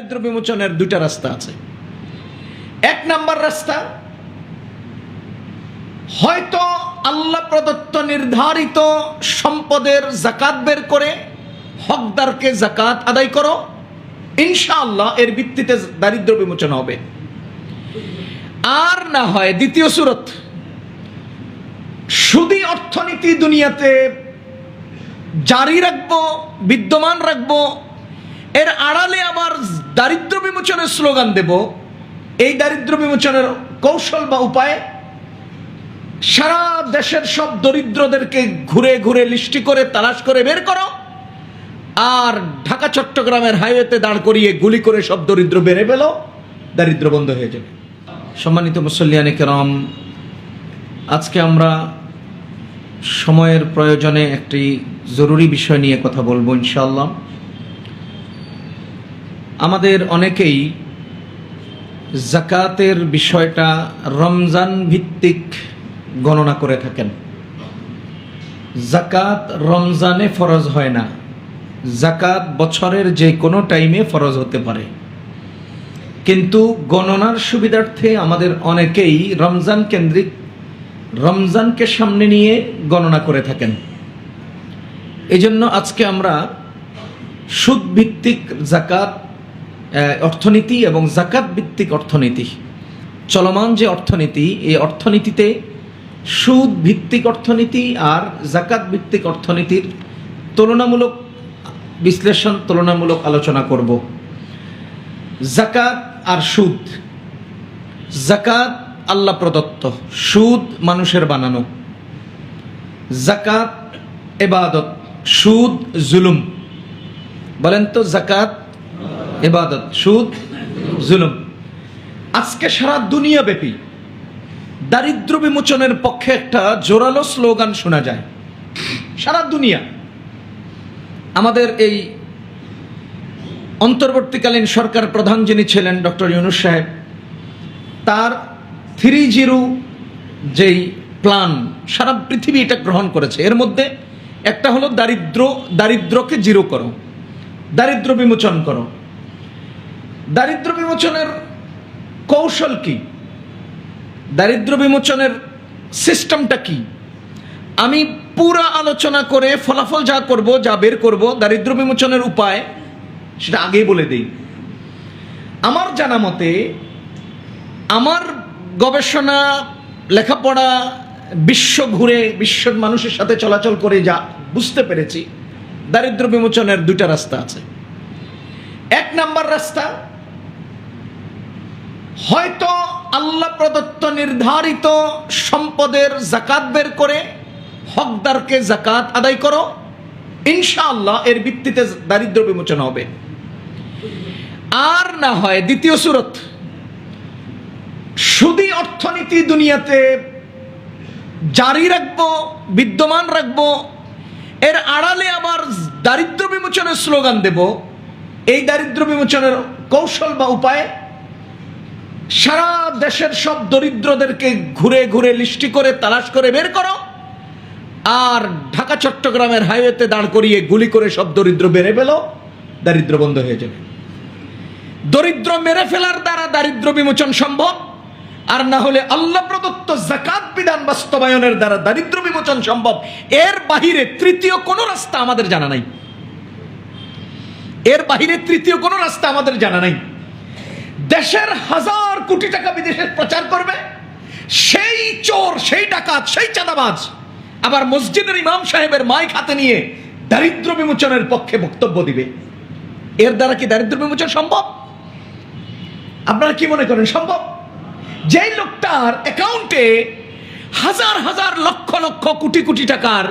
দারিদ্র বিমোচনের দুইটা রাস্তা আছে। এক নাম্বার রাস্তা, হয়তো আল্লাহ প্রদত্ত নির্ধারিত সম্পদের যাকাত বের করে হকদারকে যাকাত আদায় করো, ইনশাআল্লাহ এর ভিত্তিতে দারিদ্র বিমোচন হবে। আর না হয় দ্বিতীয় সূরত, সুদী অর্থনীতি দুনিয়াতে জারি রাখবো, বিদ্যমান রাখবো, এর আড়ালে আবার দারিদ্র বিমোচনের স্লোগান দেব। এই দারিদ্র বিমোচনের কৌশল বা উপায়, সারা দেশের সব দরিদ্রদেরকে ঘুরে ঘুরে লিস্টি করে তালাশ করে বের করো, আর ঢাকা চট্টগ্রামের হাইওয়েতে দাঁড় করিয়ে গুলি করে সব দরিদ্র বেড়ে ফেলো, দারিদ্র বন্ধ হয়ে যাবে। সম্মানিত মুসল্লিয়ানে কেরাম, আজকে আমরা সময়ের প্রয়োজনে একটি জরুরি বিষয় নিয়ে কথা বলবো ইনশাআল্লাহ। আমাদের অনেকেই যাকাতের বিষয়টা রমজান ভিত্তিক গণনা করে থাকেন। যাকাত রমজানে ফরজ হয় না, যাকাত বছরের যে কোনো টাইমে ফরজ হতে পারে, কিন্তু গণনার সুবিধার্থে আমাদের অনেকেই রমজান কেন্দ্রিক, রমজানকে সামনে নিয়ে গণনা করে থাকেন। এজন্য আজকে আমরা সুদ ভিত্তিক যাকাত অর্থনীতি এবং যাকাত ভিত্তিক অর্থনীতি, চলমান যে অর্থনীতি, এই অর্থনীতিতে সুদ ভিত্তিক অর্থনীতি আর যাকাত ভিত্তিক অর্থনীতির তুলনামূলক বিশ্লেষণ, তুলনামূলক আলোচনা করব। যাকাত আর সুদ। যাকাত আল্লাহ প্রদত্ত, সুদ মানুষের বানানো। যাকাত ইবাদত, সুদ জুলুম। বলেন তো, যাকাত ইবাদত, সুদ জুলুম। আজকে সারা দুনিয়া ব্যাপী দারিদ্র বিমোচনের পক্ষে একটা জোরালো স্লোগান শোনা যায় সারা দুনিয়া। আমাদের এই অন্তর্বর্তীকালীন সরকার প্রধান যিনি ছিলেন ডক্টর ইউনূস সাহেব, তার 3-0 যেই প্ল্যান সারা পৃথিবী এটা গ্রহণ করেছে। এর মধ্যে একটা হলো দারিদ্রকে জিরো করো, দারিদ্র বিমোচন করো। দারিদ্র বিমোচনের কৌশল কি? দারিদ্র বিমোচনের সিস্টেমটা কি? আমি পুরা আলোচনা করে ফলাফল যা করব, যা বের করব দারিদ্র বিমোচনের উপায়, সেটা আগেই বলে দেই। আমার জানা মতে, আমার গবেষণা, লেখাপড়া, বিশ্ব ঘুরে, বিশ্বের মানুষের সাথে চলাচল করে যা বুঝতে পেরেছি, দারিদ্র বিমোচনের দুইটা রাস্তা আছে। এক নাম্বার রাস্তা, হয়তো আল্লাহ প্রদত্ত নির্ধারিত সম্পদের যাকাত বের করে হকদারকে যাকাত আদায় করো, ইনশাআল্লাহ এর ভিত্তিতে দারিদ্র বিমোচন হবে। আর না হয় দ্বিতীয় সূরত, সুদী অর্থনীতি দুনিয়াতে জারি রাখবো, বিদ্যমান রাখবো, এর আড়ালে আবার দারিদ্র বিমোচনের স্লোগান দেব। এই দারিদ্র বিমোচনের কৌশল বা উপায়, সারা দেশের সব দরিদ্রদেরকে ঘুরে ঘুরে লিস্টি করে তালাশ করে বের করো, আর ঢাকা চট্টগ্রামের হাইওয়েতে দাঁড় করিয়ে গুলি করে সব দরিদ্র বেড়ে ফেলো, দারিদ্র বন্ধ হয়ে যাবে। দরিদ্র মেরে ফেলার দ্বারা দারিদ্র বিমোচন সম্ভব, আর না হলে আল্লাহ প্রদত্ত যাকাত বিধান বাস্তবায়নের দ্বারা দারিদ্র বিমোচন সম্ভব। এর বাহিরে তৃতীয় কোনো রাস্তা আমাদের জানা নাই। এর বাহিরে তৃতীয় কোনো রাস্তা আমাদের জানা নাই। দেশের হাজার কোটি টাকা বিদেশে প্রচার করবে সেই চোর, সেই ডাকাত, সেই চাঁদাবাজ আবার মসজিদের ইমাম সাহেবের মাইক হাতে নিয়ে দারিদ্র বিমোচনের পক্ষে বক্তব্য দিবে। এর দ্বারা কি দারিদ্র বিমোচন সম্ভব? আপনারা কি মনে করেন সম্ভব? যেই লোকটার অ্যাকাউন্টে হাজার হাজার লক্ষ লক্ষ কোটি কোটি টাকার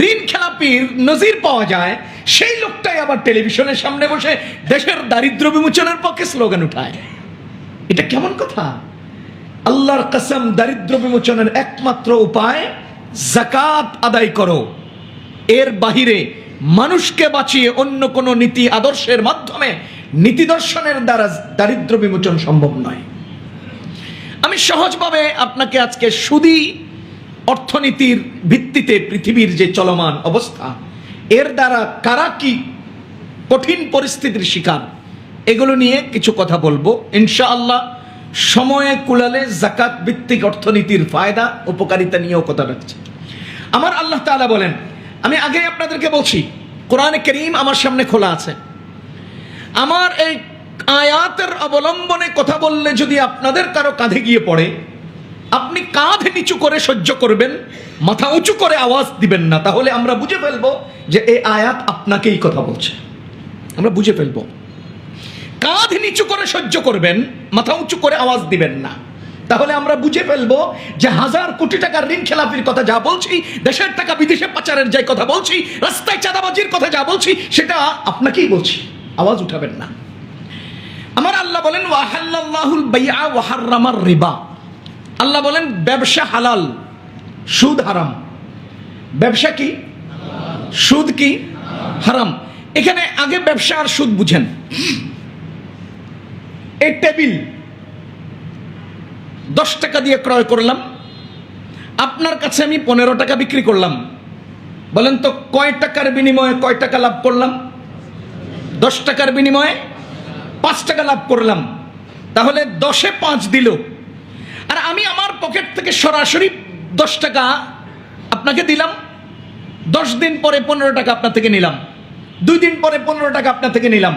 ঋণ খেলাপির নজির পাওয়া যায়, সেই লোকটাই আবার টেলিভিশনের সামনে বসে দেশের দারিদ্র বিমোচনের পক্ষে স্লোগান উঠায়। এটা কেমন কথা? আল্লাহর কসম, দারিদ্র বিমোচনের একমাত্র উপায় যাকাত আদায় করো। এর বাহিরে মানুষকে বাঁচিয়ে অন্য কোনো নীতি আদর্শের মাধ্যমে, নীতি দর্শনের দ্বারা দারিদ্র বিমোচন সম্ভব নয়। আমি সহজভাবে আপনাকে আজকে সুদী অর্থনীতির ভিত্তিতে পৃথিবীর যে চলমান অবস্থা, এর দ্বারা কারা কি কঠিন পরিস্থিতির শিকার, এগুলো নিয়ে কিছু কথা বলবো ইনশাআল্লাহ। সময়ে কুলালে যাকাত ভিত্তিক অর্থনীতির ফায়দা উপকারিতা নিয়েও কথা রাখছি। আমার আল্লাহ তাআলা বলেন, আমি আগে আপনাদেরকে বলছি, কোরআনে কারীম আমার সামনে খোলা আছে। আমার এই আয়াতের অবলম্বনে কথা বললে যদি আপনাদের কারো কাঁধে গিয়ে পড়ে, আপনি কাঁধ নিচু করে সহ্য করবেন, মাথা উঁচু করে আওয়াজ দিবেন না, তাহলে আমরা বুঝে ফেলবো যে এই আয়াত আপনাকেই কথা বলছে। আমরা বুঝে ফেলবো। কাঁধ নিচু করে সহ্য করবেন, মাথা উঁচু করে আওয়াজ দিবেন না, তাহলে আমরা বুঝে ফেলবো যে 1000 কোটি টাকার ঋণ খেলাপির কথা যা বলছি, দেশের টাকা বিদেশে পাচারের যাই কথা বলছি, রাস্তায় চাঁদাবাজির কথা যা বলছি, সেটা আপনাকেই বলছি। আওয়াজ উঠাবেন না। আমার আল্লাহ বলেন, ওয়াহাল্লাল্লাহুল বাইআ ওয়া হাররামার রিবা। আল্লাহ বলেন ব্যবসা হালাল, সুদ হারাম। ব্যবসা কি? সুদ কি? হারাম। এখানে আগে ব্যবসা আর সুদ বুঝেন। এই টেবিল 10 টাকা দিয়ে ক্রয় করলাম, আপনার কাছে আমি 15 টাকা বিক্রি করলাম। বলেন তো কয় টাকার বিনিময়ে কয় টাকা লাভ করলাম? 10 টাকার বিনিময়ে 5 টাকা লাভ করলাম। তাহলে 10-এ 5 দিল। আর আমি আমার পকেট থেকে সরাসরি 10 টাকা আপনাকে দিলাম। 10 দিন পরে 15 টাকা আপনার থেকে নিলাম। 2 দিন পরে 15 টাকা আপনার থেকে নিলাম।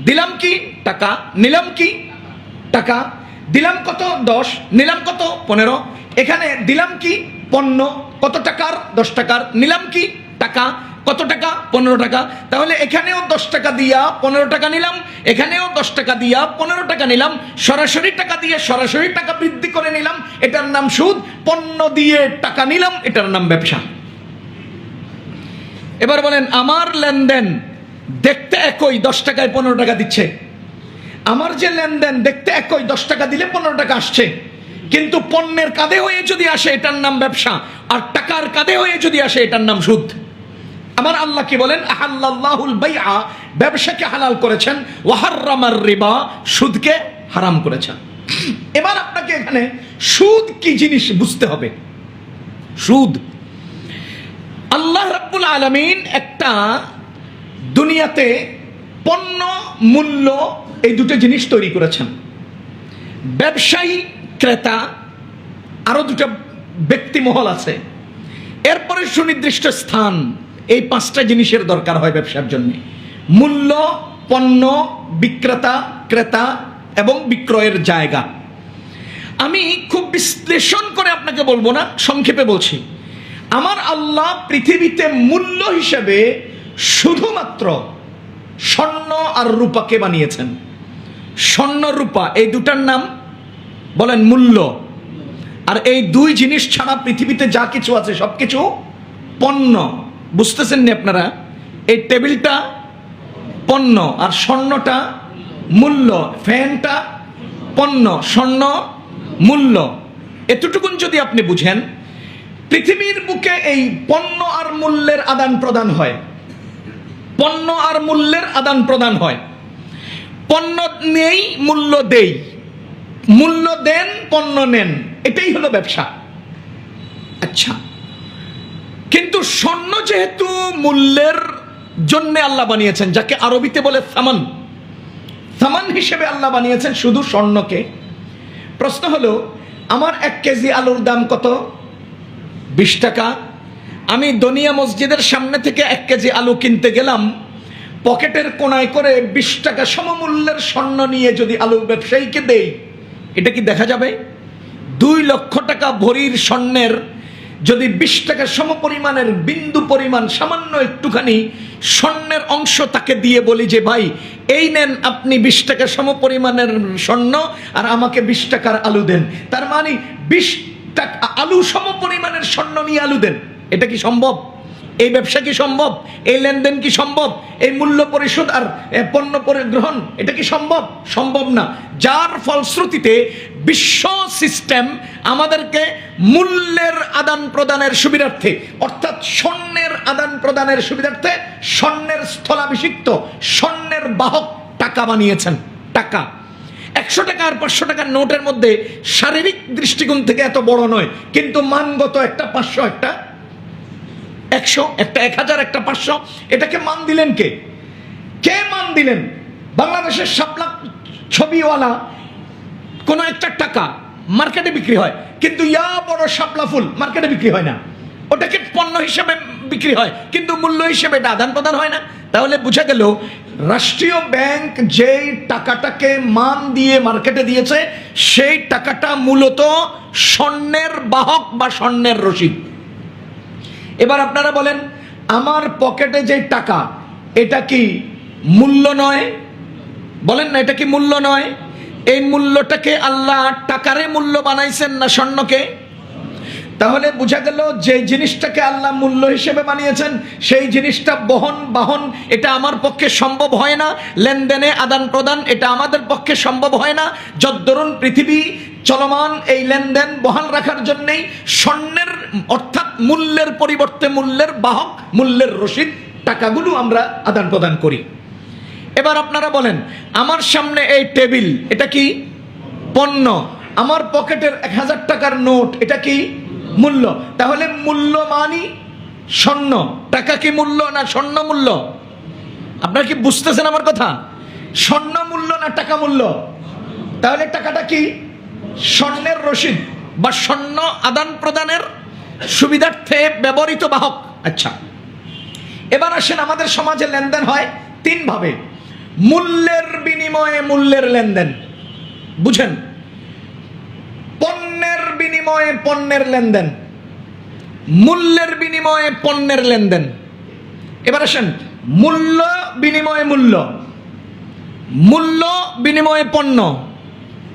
দিলাম কি? টাকা। নিলাম কি? টাকা। দিলাম কত? 10। নিলাম কত? 15। এখানে দিলাম কি? পণ্য। কত টাকার? 10 টাকার। নিলাম কি? টাকা। কত টাকা? 15 টাকা। তাহলে এখানেও 10 টাকা দিয়া 15 টাকা নিলাম, এখানেও 10 টাকা দিয়া 15 টাকা নিলাম। সরাসরি টাকা দিয়ে সরাসরি টাকা বৃদ্ধি করে নিলাম, এটার নাম সুদ। পণ্য দিয়ে টাকা নিলাম, এটার নাম ব্যবসা। এবার বলেন, আমার লেনদেন দেখতে একই, 10 টাকায় 15 টাকা দিচ্ছে। আমার যে লেনদেন দেখতে একই, 10 টাকা দিলে 15 টাকা আসছে, কিন্তু পণ্যের কাঁধে হয়ে যদি আসে এটার নাম ব্যবসা, আর টাকার কাঁধে হয়ে যদি আসে এটার নাম সুদ। আমার আল্লাহ কি বলেন? আহাল্লাল্লাহুল বাইআ, ব্যবসাকে হালাল করেছেন, ওয়া হাররামার রিবা, সুদকে হারাম করেছেন। এবার আপনাকে এখানে সুদ কি জিনিস বুঝতে হবে। সুদ, আল্লাহ রাব্বুল আলামিন একটা দুনিয়াতে পণ্য মূল্য এই দুটো জিনিস তৈরি করেছেন। ব্যবসায়ী, ক্রেতা, আরো দুটো ব্যক্তি মহল আছে। এরপরে সুনির্দিষ্ট স্থান, এই 5টা জিনিসের দরকার হয় ব্যবসার জন্য। মূল্য, পণ্য, বিক্রেতা, ক্রেতা এবং বিক্রয়ের জায়গা। আমি খুব বিশ্লেষণ করে আপনাকে বলবো না, সংক্ষেপে বলছি। আমার আল্লাহ পৃথিবীতে মূল্য হিসেবে শুধুমাত্র স্বর্ণ আর রূপাকে বানিয়েছেন। স্বর্ণ, রূপা, এই দুটার নাম বলেন মূল্য। আর এই 2 জিনিস ছাড়া পৃথিবীতে যা কিছু আছে সবকিছু পণ্য। বুঝতেছেন না আপনারা? এই টেবিলটা পণ্য, আর স্বর্ণটা মূল্য। ফ্যানটা পণ্য, স্বর্ণ মূল্য। এতটুকুন যদি আপনি বুঝেন, পৃথিবীর বুকে এই পণ্য আর মূল্যের আদান প্রদান হয়। পণ্য আর মূল্যের আদান প্রদান হয়। পণ্য নেই, মূল্য দেই, মূল্য দেন, পণ্য নেন, এটাই হলো ব্যবসা। আচ্ছা, কিন্তু স্বর্ণ যেহেতু মূল্যের জন্য আল্লাহ বানিয়েছেন, যাকে আরবিতে বলে সামান, সামান হিসেবে আল্লাহ বানিয়েছেন শুধু স্বর্ণকে। প্রশ্ন হলো, আমার 1 কেজি আলুর দাম কত? 20 টাকা। আমি দনিয়া মসজিদের সামনে থেকে 1 কেজি আলু কিনতে গেলাম, পকেটের কোনায় করে 20 টাকা সমমূল্যের স্বর্ণ নিয়ে যদি আলু ব্যবসায়ীকে দেই, এটা কি দেখা যাবে? 2 লক্ষ টাকা ভরির স্বর্ণের যদি 20 টাকা সমপরিমাণের বিন্দু পরিমাণ সামান্য একটুখানি স্বর্ণের অংশ তাকে দিয়ে বলি যে ভাই এই নেন আপনি 20 টাকা সমপরিমাণের স্বর্ণ, আর আমাকে 20 টাকার আলু দেন, তার মানে 20 টাকা আলু সমপরিমাণের স্বর্ণ নিয়ে আলু দেন, এটা কি সম্ভব? এই ব্যবসা কি সম্ভব? এই লেনদেন কি সম্ভব? এই মূল্য পরিশোধ আর পণ্য পরিগ্রহণ, এটা কি সম্ভব? সম্ভব না। যার ফলশ্রুতিতে বিশ্ব সিস্টেম আমাদেরকে মূল্যের আদান প্রদানের সুবিধার্থে, অর্থাৎ স্বর্ণের আদান প্রদানের সুবিধার্থে স্বর্ণের স্থলাভিষিক্ত, স্বর্ণের বাহক টাকা বানিয়েছেন। টাকা 100 টাকা আর 500 টাকার নোটের মধ্যে শারীরিক দৃষ্টিকোণ থেকে এত বড় নয়, কিন্তু মানগত একটা 500, একটা 100, একটা 1000, একটা 500, এটাকে মান দিলেন কে? কে মান দিলেন? বাংলাদেশের শাপলা ছবিওয়ালা কোনো একটা টাকা মার্কেটে বিক্রি হয়, কিন্তু ইয়া বড় শাপলা ফুল মার্কেটে বিক্রি হয় না। ওটাকে পণ্য হিসেবে বিক্রি হয়, কিন্তু মূল্য হিসেবে এটা আদান প্রদান হয় না। তাহলে বোঝা গেল রাষ্ট্রীয় ব্যাংক যেই টাকাটাকে মান দিয়ে মার্কেটে দিয়েছে, সেই টাকাটা মূলত স্বর্ণের বাহক বা স্বর্ণের রসিদ। এবার আপনারা বলেন, আমার পকেটে যে টাকা, এটা কি মূল্য নয়? বলেন না, এটা কি মূল্য নয়? এই মূল্যটাকে আল্লাহ টাকারে মূল্য বানাইছেন না স্বর্ণকে? তাহলে বোঝা গেল যে জিনিসটাকে আল্লাহ মূল্য হিসেবে বানিয়েছেন, সেই জিনিসটা বাহন এটা আমার পক্ষে সম্ভব হয় না। লেনদেনে আদান প্রদান এটা আমাদের পক্ষে সম্ভব হয় না। যদ্দরুন পৃথিবী চলমান, এই লেনদেন বহাল রাখার জন্যেই স্বর্ণের অর্থাৎ মূল্যের পরিবর্তে মূল্যের বাহক, মূল্যের রসিদ টাকাগুলো আমরা আদান প্রদান করি। এবার আপনারা বলেন, আমার সামনে এই টেবিল, এটা কি পণ্য? আমার পকেটের 1000 টাকার নোট, এটা কি মূল্য? তাহলে মূল্য মানি স্বর্ণ। টাকা কি মূল্য না স্বর্ণ মূল্য? আপনারা কি বুঝতেছেন আমার কথা? স্বর্ণ মূল্য না টাকা মূল্য? তাহলে টাকাটা কি স্বর্ণের রসিদ বা স্বর্ণ আদান প্রদানের সুবিধার্থে ব্যবহৃত বাহক। আচ্ছা, এবার আসেন, আমাদের সমাজে লেনদেন হয় 3 ভাবে। মূল্যের বিনিময়ে মূল্যের লেনদেন, বুঝেন? পণ্যের বিনিময়ে পণ্যের লেনদেন, মূল্যের বিনিময়ে পণ্যের লেনদেন। এবার আসেন, মূল্য বিনিময়ে মূল্য, মূল্য বিনিময়ে পণ্য,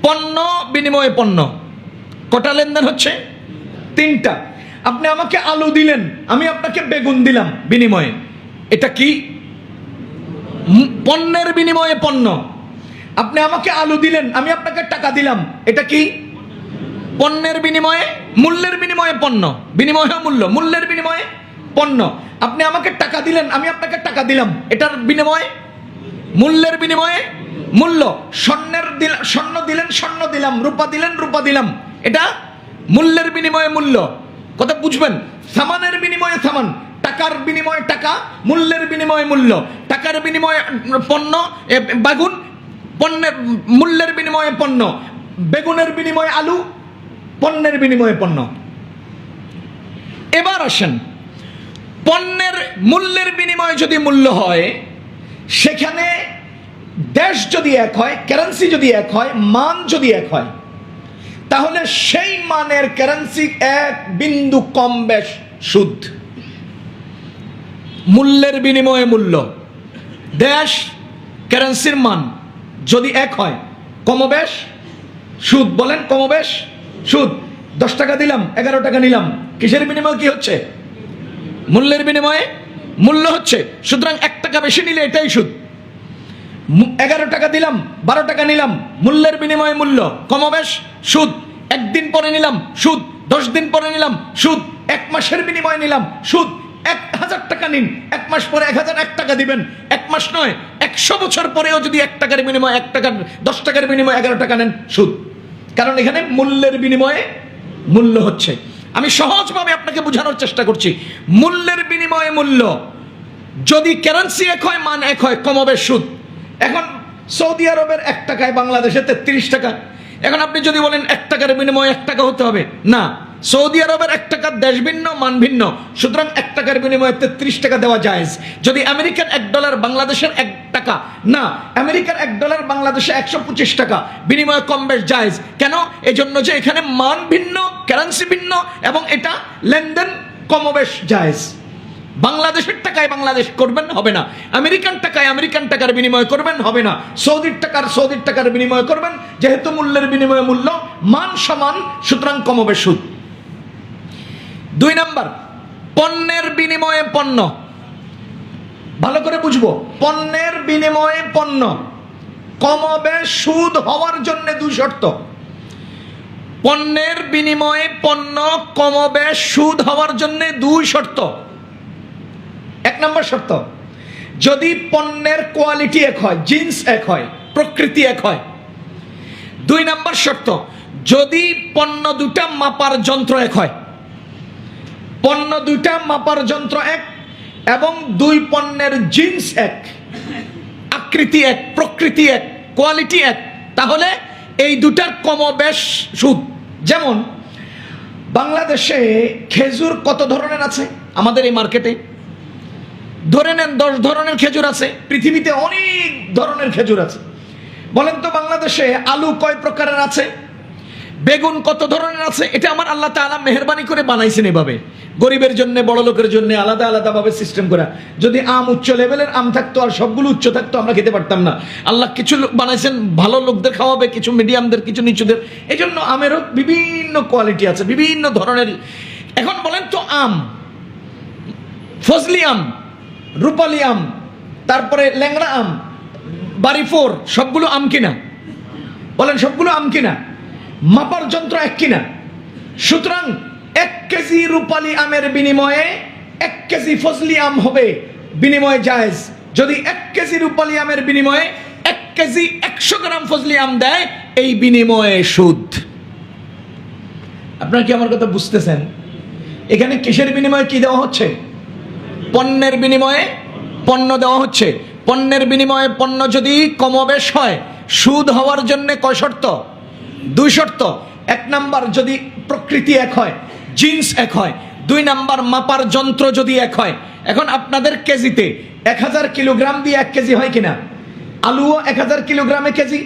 পণ্য বিনিময়ে পণ্য। কটা লেনদেন হচ্ছে? 3টা। আপনি আমাকে আলু দিলেন, আমি আপনাকে বেগুন দিলাম বিনিময়ে, এটা কি পণ্যের বিনিময়ে পণ্য। আপনি আমাকে আলু দিলেন, আমি আপনাকে টাকা দিলাম, এটা কি পণ্যের বিনিময়ে মূল্যের বিনিময়ে পণ্য। বিনিময় মূল্য, মূল্যের বিনিময়ে পণ্য। আপনি আমাকে টাকা দিলেন, আমি আপনাকে টাকা দিলাম, এটার বিনিময়ে মূল্যের বিনিময়ে মূল্য। স্বর্ণ দিলেন, স্বর্ণ দিলাম, রূপা দিলেন, রূপা দিলাম, এটা মূল্যের বিনিময়ে মূল্য। কথা বুঝবেন? সামানের বিনিময়ে সামান, টাকার বিনিময়ে টাকা, মূল্যের বিনিময়ে মূল্য। টাকার বিনিময়ে পণ্য বেগুন, পণ্যের মূল্যের বিনিময়ে পণ্য। বেগুনের বিনিময়ে আলু, পণ্যের বিনিময়ে পণ্য। এবার আসেন, পণ্যের মূল্যের বিনিময়ে যদি মূল্য হয়, সেখানে দেশ যদি এক হয়, কারেন্সি যদি এক হয়, মান যদি এক হয়, তাহলে সেই মানের কারেন্সি 1 বিন্দু কম বেশ সুদ। মূল্যের বিনিময়ে মূল্য, দেশ কারেন্সির মান যদি এক হয়, কমবেশ সুদ। বলেন কমবেশ সুদ। 10 টাকা দিলাম, 11 টাকা নিলাম, কিসের বিনিময়ে কি হচ্ছে? মূল্যের বিনিময়ে মূল্য হচ্ছে। সুতরাং 1 টাকা বেশি নিলে এটাই সুদ। 11 টাকা দিলাম, 12 টাকা নিলাম, মূল্যের বিনিময়ে মূল্য, কমবেশ সুদ। 1 দিন পরে নিলাম সুদ, 10 দিন পরে নিলাম সুদ, 1 মাসের বিনিময়ে নিলাম সুদ। 1000 টাকা নিন, 1 মাস পরে 1001 টাকা দিবেন। 1 মাস নয়, 100 বছর পরেও যদি 1 টাকার বিনিময়ে 1 টাকা, 10 টাকার বিনিময়ে 11 টাকা নেন, সুদ। কারণ এখানে মূল্যের বিনিময়ে মূল্য হচ্ছে। আমি সহজভাবে আপনাকে বোঝানোর চেষ্টা করছি। মূল্যের বিনিময়ে মূল্য, যদি কারেন্সি এক হয়, মান এক হয়, কমবে সুদ। এখন সৌদি আরবের 1 টাকায় বাংলাদেশে 33 টাকা। এখন আপনি যদি বলেন 1 টাকার বিনিময়ে 1 টাকা হতে হবে, না, সৌদি আরবের 1 টাকার দেশ ভিন্ন, মান ভিন্ন, সুতরাং 1 টাকার বিনিময়ে 33 টাকা দেওয়া জায়েজ। যদি আমেরিকার $1 বাংলাদেশের 1 টাকা, না, আমেরিকার $1 বাংলাদেশে 125 টাকা, বিনিময়ে কম বেশ জায়েজ। কেন? এজন্য যে এখানে মান ভিন্ন, কারেন্সি ভিন্ন, এবং এটা লেনদেন কমবেশ জায়েজ। বাংলাদেশের টাকায় বাংলাদেশ করবেন, হবে না। আমেরিকান টাকায় আমেরিকান টাকার বিনিময় করবেন, হবে না। সৌদির টাকার বিনিময় করবেন, যেহেতু মূল্যের বিনিময়ে মূল্য, মান সমান, সুতরাং কমবে সুদ। 2 নাম্বার, পণ্যের বিনিময়ে পণ্য। ভালো করে বুঝবো, পণ্যের বিনিময়ে পণ্য কমবে সুদ হওয়ার জন্য 2 শর্ত। পণ্যের বিনিময়ে পণ্য কমবে সুদ হওয়ার জন্য 2 শর্ত। 1 নম্বর শর্ত, যদি পণ্যের কোয়ালিটি এক হয়, জিন্স এক হয়, প্রকৃতি এক হয়। 2 নম্বর শর্ত, যদি পণ্য দুটা মাপার যন্ত্র এক হয়। পণ্য দুটা মাপার যন্ত্র এক এবং 2 পণ্যের জিন্স এক, আকৃতি এক, প্রকৃতি এক, কোয়ালিটি এক, তাহলে এই দুটার কমবেশ সুদ। যেমন বাংলাদেশে খেজুর কত ধরনের আছে আমাদের এই মার্কেটে? ধরে নেন 10 ধরনের খেজুর আছে। পৃথিবীতে অনেক ধরনের খেজুর আছে। বলেন তো বাংলাদেশে আলু কয় প্রকারের আছে? বেগুন কত ধরনের আছে? এটা আমার আল্লাহ তাআলা মেহেরবানি করে বানাইছেন এভাবে, গরিবের জন্য বড় লোকের জন্য আলাদা আলাদা ভাবে সিস্টেম করা। যদি আম উচ্চ লেভেলের আম থাকতো আর সবগুলো উচ্চ থাকতো, আমরা খেতে পারতাম না। আল্লাহ কিছু বানাইছেন ভালো লোকদের খাওয়াবে, কিছু মিডিয়ামদের, কিছু নিচুদের। এই জন্য আমেরও বিভিন্ন কোয়ালিটি আছে, বিভিন্ন ধরনের। এখন বলেন তো আম, ফজলি আম, রূপালি আম, তারপরে ল্যাংড়া আম, বাড়িফোর, সবগুলো আম কিনা? বলেন সবগুলো আম কিনা? মাপার যন্ত্র এক কিনা? সুতরাং 1 কেজি রূপালী আমের বিনিময়ে 1 কেজি ফজলি আম হবে বিনিময়ে জায়েজ। যদি 1 কেজি রূপালী আমের বিনিময়ে 1 কেজি 100 গ্রাম ফজলি আম দেয়, এই বিনিময়ে সুদ। আপনারা কি আমার কথা বুঝতেছেন? এখানে কিসের বিনিময়ে কি দেওয়া হচ্ছে? পণ্যের বিনিময়ে পণ্য দেওয়া হচ্ছে। পণ্যের বিনিময়ে পণ্য যদি কমবেশ হয়, সুদ হওয়ার জন্য কয় শর্ত? 2 শর্ত। 1 নাম্বার, যদি প্রকৃতি এক হয়, জিন্স এক হয়। 2 নাম্বার, মাপার যন্ত্র যদি এক হয়। এখন আপনাদের কেজিতে 1000 কিলোগ্রাম দিয়ে 1 কেজি হয় কিনা? আলুও 1000 কিলোগ্রামে কেজি,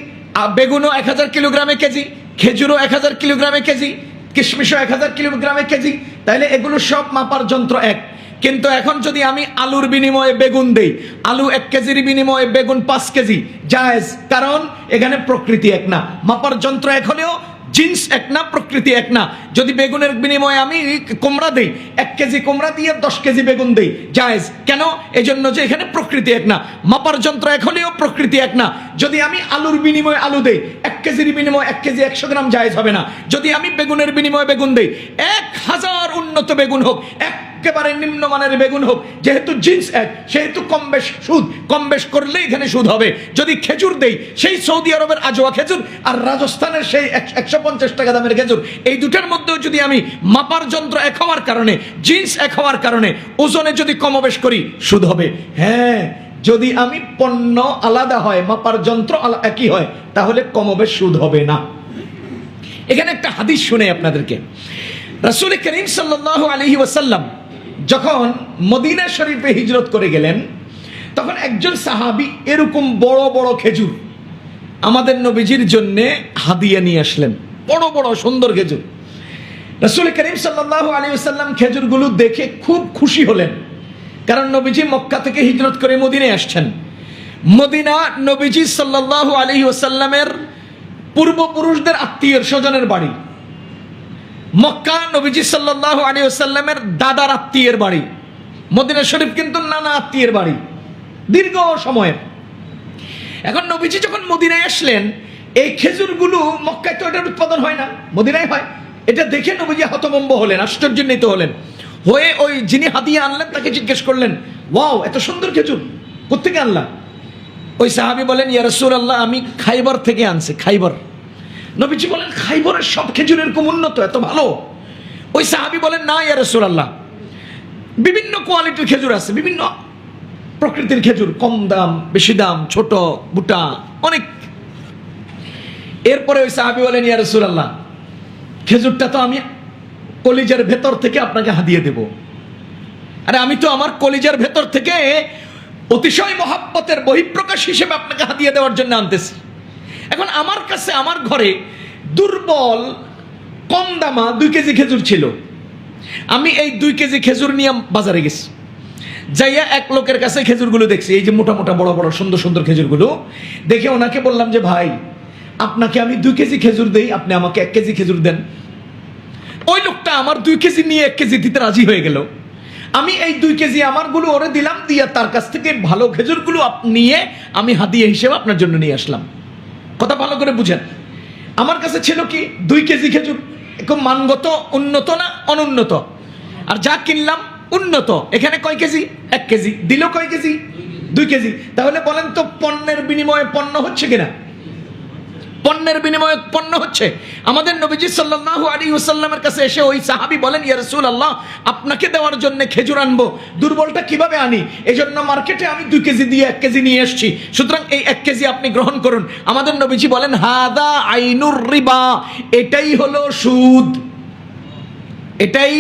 বেগুনও 1000 কিলোগ্রামে কেজি, খেজুরও 1000 কিলোগ্রামে কেজি, কিশমিশও 1000 কিলোগ্রামে কেজি। তাহলে এগুলো সব মাপার যন্ত্র এক। কিন্তু এখন যদি আমি আলুর বিনিময়ে বেগুন দেই, আলু 1 কেজির বিনিময়ে বেগুন 5 কেজি, জায়েজ। কারণ এখানে প্রকৃতি এক না, মাপার যন্ত্র এক হলেও জিন্স এক না, প্রকৃতি এক না। যদি বেগুনের বিনিময়ে আমি কুমড়া দেই, 1 কেজি কুমড়া দিয়ে 10 কেজি বেগুন দেই, জায়েজ। কেন? এজন্য যে এখানে প্রকৃতি এক না, মাপার যন্ত্র এক হলেও প্রকৃতি এক না। যদি আমি আলুর বিনিময়ে আলু দেই, 1 কেজির বিনিময়ে 1 কেজি 100 গ্রাম, জায়েজ হবে না। যদি আমি বেগুনের বিনিময়ে বেগুন দেই, 1000 উন্নত বেগুন হোক, একেবারে নিম্নমানের বেগুন হোক, যেহেতু জিন্স এক, সেহেতু কম বেশ সুদ। কম বেশ করলে এখানে সুদ হবে। যদি খেজুর দেই, সেই সৌদি আরবের আজওয়া খেজুর আর রাজস্থানের সেই 150 টাকা দামের খেজুর, এই দুটার মধ্যেও যদি আমি মাপার যন্ত্র এক হওয়ার কারণে, জিন্স এক হওয়ার কারণে ওজনে যদি কমবেশ করি, সুদ হবে। হ্যাঁ, যদি আমি পণ্য আলাদা হয়, মাপার যন্ত্র একই হয়, তাহলে কমবেশ সুদ হবে না। এখানে একটা হাদিস শুনে আপনাদেরকে। রাসূল করিম সাল্লাল্লাহু আলাইহি ওয়াসাল্লাম যখন মদিনা শরীফে হিজরত করে গেলেন, তখন একজন সাহাবী এরকম বড় বড় খেজুর আমাদের নবীজির জন্য হাদিয়া নিয়ে আসলেন। বড় বড় সুন্দর খেজুর। রাসূল করিম সাল্লাল্লাহু আলাইহি ওয়াসাল্লাম খেজুরগুলো দেখে খুব খুশি হলেন, কারণ নবীজি মক্কা থেকে হিজরত করে মদিনায় আসছেন। মদিনা নবীজি সাল্লাল্লাহু আলাইহি ওয়াসাল্লামের পূর্বপুরুষদের আত্মীয় স্বজনের বাড়ি। মক্কা নবীজি সাল্লাল্লাহু আলাইহি ওয়াসাল্লামের দাদার আত্মীয়ের বাড়ি। মদিনা শরীফ কিন্তু নানা আত্মীয়ের বাড়ি, দীর্ঘ সময়ের। এখন নবীজি যখন মদিনায় আসলেন, এই খেজুরগুলো মক্কায় তো এটার উৎপাদন হয় না, মদিনায় হয়। এটা দেখে নবীজি হতভম্ব হলেন, আশ্চর্যান্বিত হলেন। হয়ে ওই যিনি হাদিয়া আনলেন তাকে জিজ্ঞেস করলেন, ওয়াও, এত সুন্দর খেজুর কোত্থেকে আনলা? ওই সাহাবী বলেন, ইয়া রাসূলুল্লাহ, আমি খাইবার থেকে আনছি। খাইবার। নবীজি বলেন, খাইবরের সব খেজুর এরকম উন্নত, এত ভালো? ওই সাহাবী বলেন, না ইয়া রাসূলুল্লাহ, বিভিন্ন কোয়ালিটির খেজুর আছে, বিভিন্ন প্রকৃতির খেজুর, কম দাম, বেশি দাম, ছোট বুটা, অনেক। এরপরে ওই সাহাবী বলেন, ইয়া রাসূলুল্লাহ, খেজুরটা তো আমি কলিজার ভেতর থেকে আপনাকে হাদিয়ে দেব। আরে আমি তো আমার কলিজার ভেতর থেকে অতিশয় মহাব্বতের বহিঃপ্রকাশ হিসেবে আপনাকে হাদিয়ে দেওয়ার জন্য আনতেছি। এখন আমার কাছে, আমার ঘরে দুর্বল কম দামা 2 কেজি খেজুর ছিল। আমি এই 2 কেজি খেজুর নিয়ে বাজারে গেছি। যাইয়া এক লোকের কাছে খেজুরগুলো দেখছি, এই যে মোটা মোটা বড় বড় সুন্দর সুন্দর খেজুরগুলো দেখে ওনাকে বললাম যে, ভাই, আপনাকে আমি 2 কেজি খেজুর দেই, আপনি আমাকে 1 কেজি খেজুর দেন। ওই লোকটা আমার 2 কেজি নিয়ে 1 কেজি দিতে রাজি হয়ে গেল। আমি এই 2 কেজি আমারগুলো ওরে দিলাম, দিয়ে তার কাছ থেকে ভালো খেজুরগুলো নিয়ে আমি হাদিয়া হিসেবে আপনার জন্য নিয়ে আসলাম। কথা ভালো করে বুঝেন। আমার কাছে ছিল কি 2 কেজি খেজুর, একদম মানগত উন্নত না অনুন্নত, আর যা কিনলাম উন্নত। এখানে কয় কেজি? 1 কেজি। দিল কয় কেজি? 2 কেজি। তাহলে বলেন তো পণ্যের বিনিময়ে পণ্য হচ্ছে কিনা? পণ্যের বিনিময়ে পণ্য হচ্ছে। আমাদের নবীজি সাল্লাল্লাহু আলাইহি ওয়াসাল্লামের কাছে এসে ওই সাহাবী বলেন, ইয়া রাসূলুল্লাহ, আপনাকে দেওয়ার জন্য খেজুর আনবো, দুর্বলটা কিভাবে আনি? এজন্য মার্কেটে আমি 2 কেজি দিয়ে 1 কেজি নিয়ে এসেছি, সুতরাং এই 1 কেজি আপনি গ্রহণ করুন। আমাদের নবীজি বলেন, হাদা আইনুর রিবা, এটাই হলো সুদ, এটাই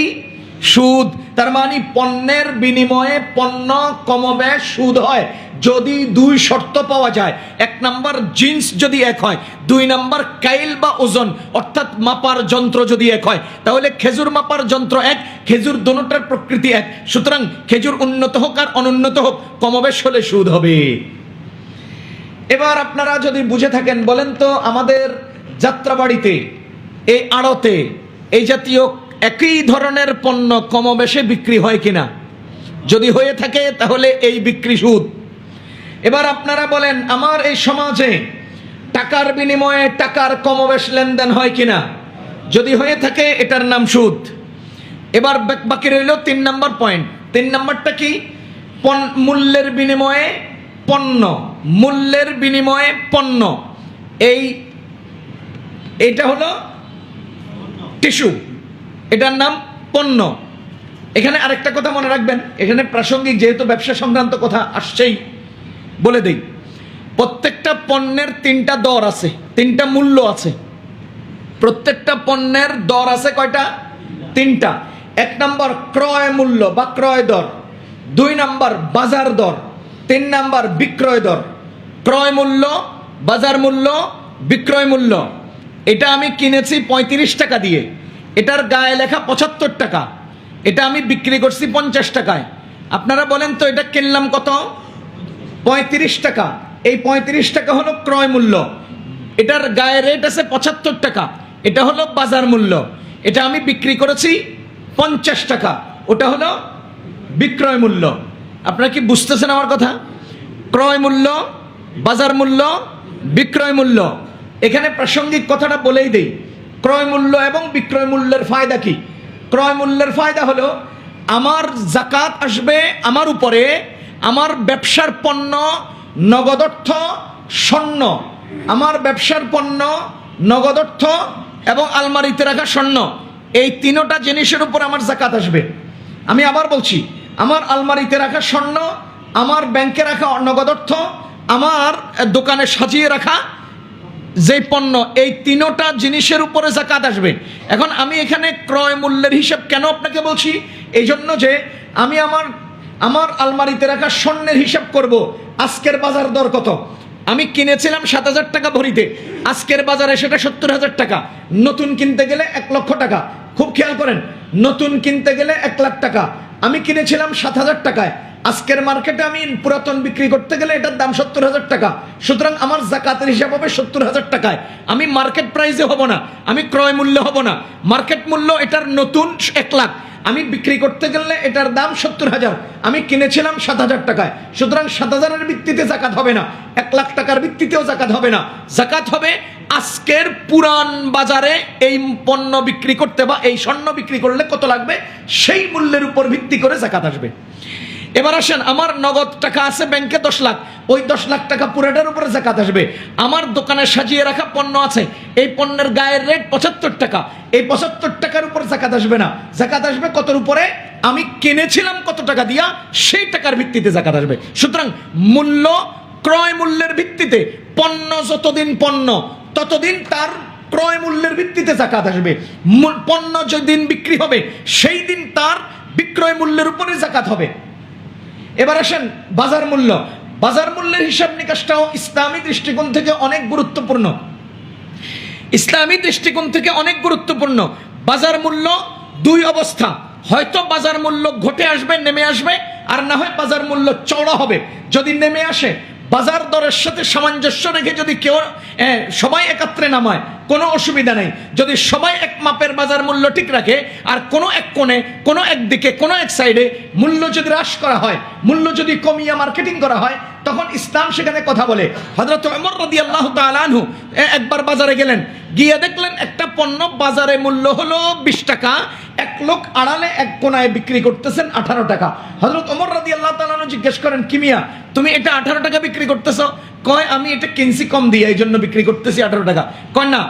সুদ। তার মানে পণ্যের বিনিময়ে পণ্য কমবেশ সুদ হয় যদি 2 শর্ত পাওয়া যায়। 1 নাম্বার জিন্স যদি এক হয়, 2 নাম্বার কাইল বা ওজন অর্থাৎ মাপার যন্ত্র যদি এক হয়। তাহলে খেজুর মাপার যন্ত্র এক, খেজুর দোনোটার প্রকৃতি এক, সুতরাং খেজুর উন্নত হোক আর অনুন্নত হোক, কমবেশ হলে সুদ হবে। এবার আপনারা যদি বুঝে থাকেন বলেন তো, আমাদের যাত্রাবাড়িতে, এই আড়তে এই জাতীয় একই ধরনের পণ্য কমবেশে বিক্রি হয় কিনা? যদি হয়ে থাকে তাহলে এই বিক্রি সুদ। এবার আপনারা বলেন, আমার এই সমাজে টাকার বিনিময়ে টাকার কমবেশ লেনদেন হয় কিনা? যদি হয়ে থাকে এটার নাম সুদ। এবার বাকি রইল 3 নাম্বার পয়েন্ট। 3 নাম্বারটা কি? মূল্যের বিনিময়ে পণ্য, মূল্যের বিনিময়ে পণ্য, এইটা হলো টিস্যু, এটার নাম পণ্য। এখানে আরেকটা কথা মনে রাখবেন, এখানে প্রাসঙ্গিক যেহেতু ব্যবসা সংক্রান্ত কথা আসছেই, বলে দেই, প্রত্যেকটা পণ্যের 3টা দর আছে, 3টা মূল্য আছে। প্রত্যেকটা পণ্যের দর আছে কয়টা? 3টা। 1 নাম্বার ক্রয় মূল্য বা ক্রয় দর, 2 নাম্বার বাজার দর, 3 নাম্বার বিক্রয় দর। ক্রয় মূল্য, বাজার মূল্য, বিক্রয় মূল্য। এটা আমি কিনেছি 35 টাকা দিয়ে, এটার গায়ে লেখা 75 টাকা, এটা আমি বিক্রি করছি 50 টাকায়। আপনারা বলেন তো এটা কিনলাম কত? 35 টাকা। এই 35 টাকা হলো ক্রয় মূল্য, এটার গায়ে রেট আছে 75 টাকা, এটা হলো বাজার মূল্য। এটা আমি বিক্রি করেছি 50 টাকা, ওটা হলো বিক্রয় মূল্য। আপনারা কি বুঝতেছেন আমার কথা? ক্রয় মূল্য, বাজার মূল্য, বিক্রয় মূল্য। এখানে প্রাসঙ্গিক কথাটা বলেই দেই, ক্রয় মূল্য এবং বিক্রয় মূল্যের ফায়দা কি? ক্রয় মূল্যের ফায়দা হলো আমার জাকাত আসবে আমার উপরে, আমার ব্যবসার পণ্য নগদ অর্থ, স্বর্ণ, আমার ব্যবসার পণ্য নগদ অর্থ এবং আলমারিতে রাখা স্বর্ণ, এই 3টা জিনিসের উপর আমার জাকাত আসবে। আমি আবার বলছি, আমার আলমারিতে রাখা স্বর্ণ, আমার ব্যাংকে রাখা নগদ অর্থ, আমার দোকানে সাজিয়ে রাখা যে পণ্য, এই 3টা জিনিসের উপরে জাকাত আসবে। এখন আমি এখানে ক্রয় মূল্যের হিসাব কেন আপনাকে বলছি? এই জন্য যে আমি আমার আলমারিতে রাখা স্বর্ণের হিসাব করব, আজকের বাজার দর কত। আমি কিনেছিলাম 7,000 টাকা ভরিতে, আজকের বাজারে সেটা 70,000 টাকা। নতুন কিনতে গেলে 1 লক্ষ টাকা। খুব খেয়াল করেন, নতুন কিনতে গেলে 1 লাখ টাকা। আমি কিনেছিলাম 7,000 টাকায়, আজকের মার্কেটে আমি পুরাতন বিক্রি করতে গেলে এটার দাম 70,000 টাকা। সুতরাং আমার জাকাতের হিসাব হবে 70,000 টাকায়। আমি মার্কেট প্রাইসে হব না, আমি ক্রয় মূল্য হব না। মার্কেট মূল্য এটার নতুন 1 লাখ, আমি বিক্রি করতে গেলে এটার দাম 70,000, আমি কিনেছিলাম 7,000 টাকায়। সুতরাং 7,000-এর ভিত্তিতে জাকাত হবে না, 1 লাখ টাকার ভিত্তিতেও জাকাত হবে না। জাকাত হবে আজকের পুরান বাজারে এই পণ্য বিক্রি করতে বা এই স্বর্ণ বিক্রি করলে কত লাগবে, সেই মূল্যের উপর ভিত্তি করে জাকাত আসবে। এবার আসেন, আমার নগদ টাকা আছে ব্যাংকে 10 লাখ, ওই 10 লাখ টাকা পুরোটার উপরে জাকাত আসবে। আমার দোকানে সাজিয়ে রাখা পণ্য আছে, এই পণ্যের গায়ের রেট 75 টাকা, এই 75 টাকার উপর জাকাত আসবে না। জাকাত আসবে কতর উপরে? আমি কিনেছিলাম কত টাকা দিয়া, সেই টাকার ভিত্তিতে জাকাত আসবে। সুতরাং মূল্য, ক্রয় মূল্যের ভিত্তিতে পণ্য যতদিন পণ্য ততদিন তার ক্রয় মূল্যের ভিত্তিতে জাকাত আসবে। পণ্য যেদিন বিক্রি হবে সেই দিন তার বিক্রয় মূল্যের উপরে জাকাত হবে। এবার আসেন বাজার মূল্য। বাজার মূল্যের হিসাব নিকাশটাও ইসলামী দৃষ্টিকোণ থেকে অনেক গুরুত্বপূর্ণ। ইসলামী দৃষ্টিকোণ থেকে অনেক গুরুত্বপূর্ণ। বাজার মূল্য 2 অবস্থা, হয়তো বাজার মূল্য ঘটে আসবে, নেমে আসবে, আর না হয় বাজার মূল্য চওড়া হবে। যদি নেমে আসে, বাজার দরের সাথে সামঞ্জস্য রেখে যদি কেউ সবাই একাত্রে নামায়, কোনো অসুবিধা নেই। যদি সবাই এক মাপের বাজার মূল্য ঠিক রাখে আর কোনো এক কোণে, কোনো একদিকে, কোনো এক সাইডে মূল্য যদি হ্রাস করা হয়, মূল্য যদি কমিয়ে মার্কেটিং করা হয়, তখন ইসলাম সেখানে কথা বলে। হযরত ওমর রাদিয়াল্লাহু তাআলা আনহু একবার বাজারে গেলেন, গিয়ে দেখলেন একটা পণ্য বাজারে মূল্য হলো 20 টাকা, এক লোক আড়ালে এক কোনায় বিক্রি করতেছেন 18 টাকা। হযরত ওমর রাদিয়াল্লাহু তাআলা আনহু জিজ্ঞেস করেন, কি মিয়া তুমি এটা 18 টাকা বিক্রি করতেছো? কয় আমি এটা কিনছি কম দিয়ে, এই জন্য বিক্রি করতেছি 18 টাকা। কয় না,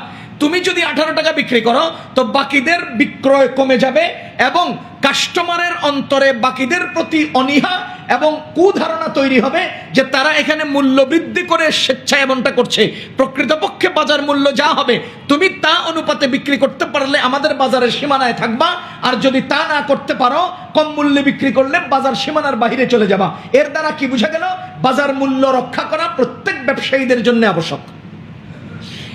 তুমি যদি 18 টাকা বিক্রি করো তো বাকিদের বিক্রয় কমে যাবে এবং কাস্টমারের অন্তরে বাকিদের প্রতি অনীহা এবং কুধারণা তৈরি হবে যে তারা এখানে মূল্য বৃদ্ধি করে স্বেচ্ছায় এমনটা করছে। প্রকৃতপক্ষে বাজার মূল্য যা হবে তুমি তা অনুপাতে বিক্রি করতে পারলে আমাদের বাজারের সীমানায় থাকবা, আর যদি তা না করতে পারো কম মূল্যে বিক্রি করলে বাজার সীমানার বাইরে চলে যাবা। এর দ্বারা কি বোঝা গেল? বাজার মূল্য রক্ষা করা প্রত্যেক ব্যবসায়ীদের জন্য আবশ্যক।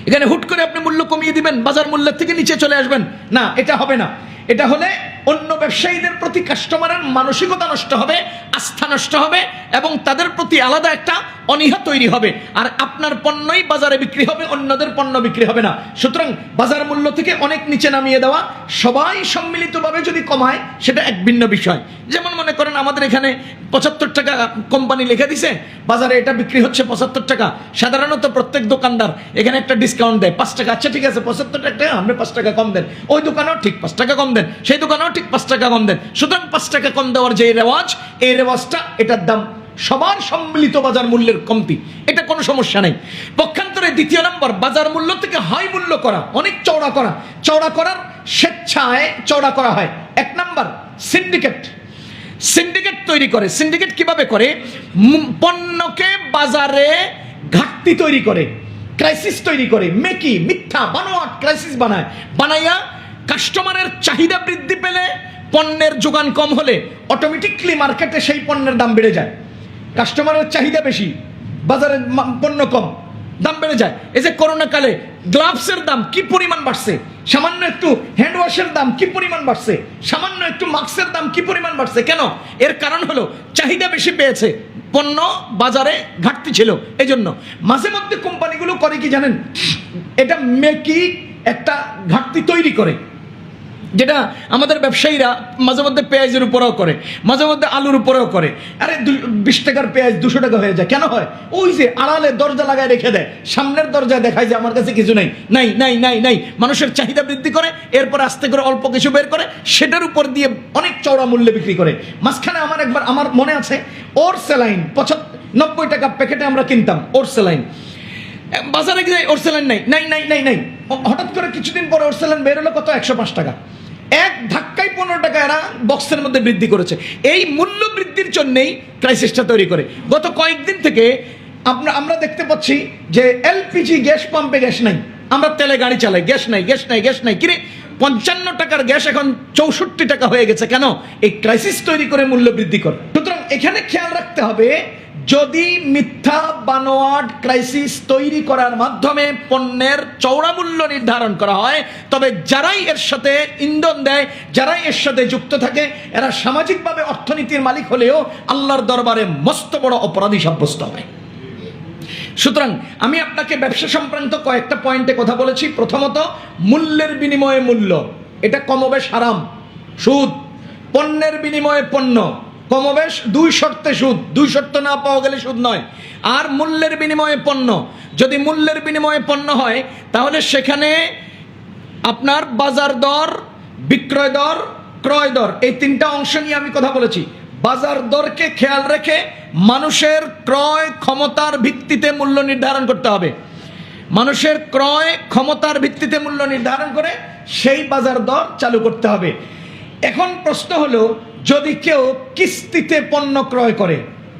এখানে হুট করে আপনি মূল্য কমিয়ে দিবেন, বাজার মূল্যের থেকে নিচে চলে আসবেন, না, এটা হবে না। এটা হলে অন্য ব্যবসায়ীদের প্রতি কাস্টমারের মানসিকতা নষ্ট হবে, আস্থা নষ্ট হবে এবং তাদের প্রতি আলাদা একটা অনীহা তৈরি হবে, আর আপনার পণ্যই বাজারে বিক্রি হবে, অন্যদের পণ্য বিক্রি হবে না। সুতরাং বাজার মূল্য থেকে অনেক নিচে নামিয়ে দেওয়া, সবাই সম্মিলিতভাবে যদি কমায় সেটা এক ভিন্ন বিষয়। যেমন মনে করেন আমাদের এখানে 75 টাকা কোম্পানি লিখে দিছে, বাজারে এটা বিক্রি হচ্ছে 75 টাকা। সাধারণত প্রত্যেক দোকানদার এখানে একটা ডিসকাউন্ট দেয় 5 টাকা। আচ্ছা ঠিক আছে, 75 টাকা আপনি 5 টাকা কম দেন, ওই দোকানেও ঠিক 5 টাকা কম দেন, সেই দোকানেও ঠিক 5 টাকা কম দেন। সুতরাং 5 টাকা কম দেওয়ার যে রেওয়াজ, এই রেওয়াজটা, এটার দাম সবার সম্মিলিত বাজার মূল্যের কমতি, এটা কোনো সমস্যা নেই। পক্ষান্তরে দ্বিতীয় নম্বর, বাজার মূল্য থেকে হাই মূল্য করা, অনেক চওড়া করা, চওড়া করার স্বেচ্ছায় চওড়া করা হয়। এক নম্বর সিন্ডিকেট, সিন্ডিকেট তৈরি করে। সিন্ডিকেট কিভাবে করে? পণ্যকে বাজারে ঘাটতি তৈরি করে, ক্রাইসিস তৈরি করে, মেকি মিথ্যা বানোয়াট ক্রাইসিস বানায়, বানাইয়া কাস্টমারের চাহিদা বৃদ্ধি পেলে, পণ্যের যোগান কম হলে অটোমেটিকলি মার্কেটে সেই পণ্যের দাম বেড়ে যায়। কাস্টমারের চাহিদা বেশি, বাজারে পণ্য কম, দাম বেড়ে যায়। এই যে করোনাকালে গ্লাভসের দাম কি পরিমাণ বাড়ছে, সামান্য একটু হ্যান্ড ওয়াশের দাম কি পরিমাণ বাড়ছে, সামান্য একটু মাস্কের দাম কি পরিমাণ বাড়ছে, কেন? এর কারণ হলো চাহিদা বেশি পেয়েছে, পণ্য বাজারে ঘাটতি ছিল। এই জন্য মাঝে মধ্যে কোম্পানিগুলো করে কি জানেন? এটা মেকি একটা ঘাটতি তৈরি করে, যেটা আমাদের ব্যবসায়ীরা মাঝে মধ্যে পেঁয়াজের উপরেও করে, মাঝে মধ্যে আলুর উপরেও করে। আরে 20 টাকার পেঁয়াজ 200 টাকা হয়ে যায়, কেন হয়? ওই যে আড়ালে দরজা লাগায় রেখে দেয়, সামনের দরজায় দেখায় যে আমার কাছে কিছু নেই, নাই নাই নাই নাই, মানুষের চাহিদা বৃদ্ধি করে, এরপর আস্তে করে অল্প কিছু বের করে, সেটার উপর দিয়ে অনেক চওড়া মূল্যে বিক্রি করে। মাঝখানে আমার মনে আছে, ওর স্যালাইন 90 টাকা প্যাকেটে আমরা কিনতাম, ওর স্যালাইন। বাজারে গিয়ে ওর স্যালাইন নাই নাই নাই নাই নাই, হঠাৎ করে কিছুদিন পরে ওর স্যালাইন বের হলো কত? 105 টাকা। এক ধাক্কায় 15 টাকা এরা বক্সের মধ্যে বৃদ্ধি করেছে। এই মূল্য বৃদ্ধির জন্যই ক্রাইসিসটা তৈরি করে। গত কয়েকদিন থেকে আমরা দেখতে পাচ্ছি যে এলপিজি গ্যাস পাম্পে গ্যাস নাই, আমরা তেলে গাড়ি চালাই, গ্যাস নাই গ্যাস নাই গ্যাস নাই। কিরে 55 টাকার গ্যাস এখন 64 টাকা হয়ে গেছে, কেন? এই ক্রাইসিস তৈরি করে মূল্য বৃদ্ধি করে। সুতরাং এখানে খেয়াল রাখতে হবে, যদি মিথ্যা বানোয়াট ক্রাইসিস তৈরি করার মাধ্যমে পণ্যের চওড়া মূল্য নির্ধারণ করা হয়, তবে যারাই এর সাথে ইন্ধন দেয়, যারাই এর সাথে যুক্ত থাকে, এরা সামাজিকভাবে অর্থনীতির মালিক হলেও আল্লাহর দরবারে মস্ত বড় অপরাধী সাব্যস্ত হবে। সুতরাং আমি আপনাকে ব্যবসা সংক্রান্ত কয়েকটা পয়েন্টে কথা বলেছি। প্রথমত, মূল্যের বিনিময়ে মূল্য, এটা কমবেশ হারাম। সুদ, পণ্যের বিনিময়ে পণ্য, কমবেশ 2 শর্তে সুদ, 2 শর্ত না পাওয়া গেলে সুদ নয়। আর মূল্যের বিনিময়ে পণ্য, যদি মূল্যের বিনিময়ে পণ্য হয় তাহলে সেখানে আপনার বাজার দর, বিক্রয় দর, ক্রয় দর, এই 3টা অংশ নিয়ে আমি কথা বলেছি। বাজার দরকে খেয়াল রেখে মানুষের ক্রয় ক্ষমতার ভিত্তিতে মূল্য নির্ধারণ করতে হবে। মানুষের ক্রয় ক্ষমতার ভিত্তিতে মূল্য নির্ধারণ করে সেই বাজার দর চালু করতে হবে। এখন প্রশ্ন হলো, যদি কেউ কিস্তিতে পণ্য ক্রয় করে,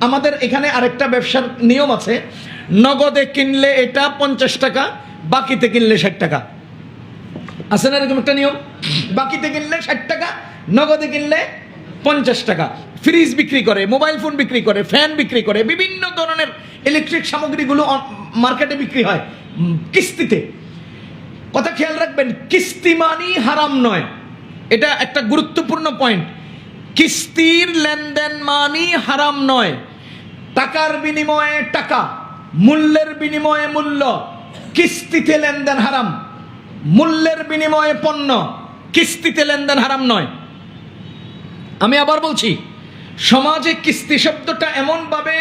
আমাদের এখানে আরেকটা ব্যবসার নিয়ম আছে, নগদে কিনলে এটা 50 টাকা, বাকিতে কিনলে 60 টাকা। আছে না এরকম একটা নিয়ম? বাকিতে কিনলে 60 টাকা, নগদে কিনলে 50 টাকা। ফ্রিজ বিক্রি করে, মোবাইল ফোন বিক্রি করে, ফ্যান বিক্রি করে, বিভিন্ন ধরনের ইলেকট্রিক সামগ্রীগুলো মার্কেটে বিক্রি হয় কিস্তিতে। কথা খেয়াল রাখবেন, কিস্তি মানি হারাম নয়, এটা একটা গুরুত্বপূর্ণ পয়েন্ট। কিস্তির লেনদেন মানি হারাম নয়। টাকার বিনিময়ে টাকা, মূল্যের বিনিময়ে মূল্য, কিস্তিতে লেনদেন হারাম। মূল্যের বিনিময়ে পণ্য, কিস্তিতে লেনদেন হারাম নয়। আমি আবার বলছি, সমাজে কিস্তি শব্দটা এমনভাবে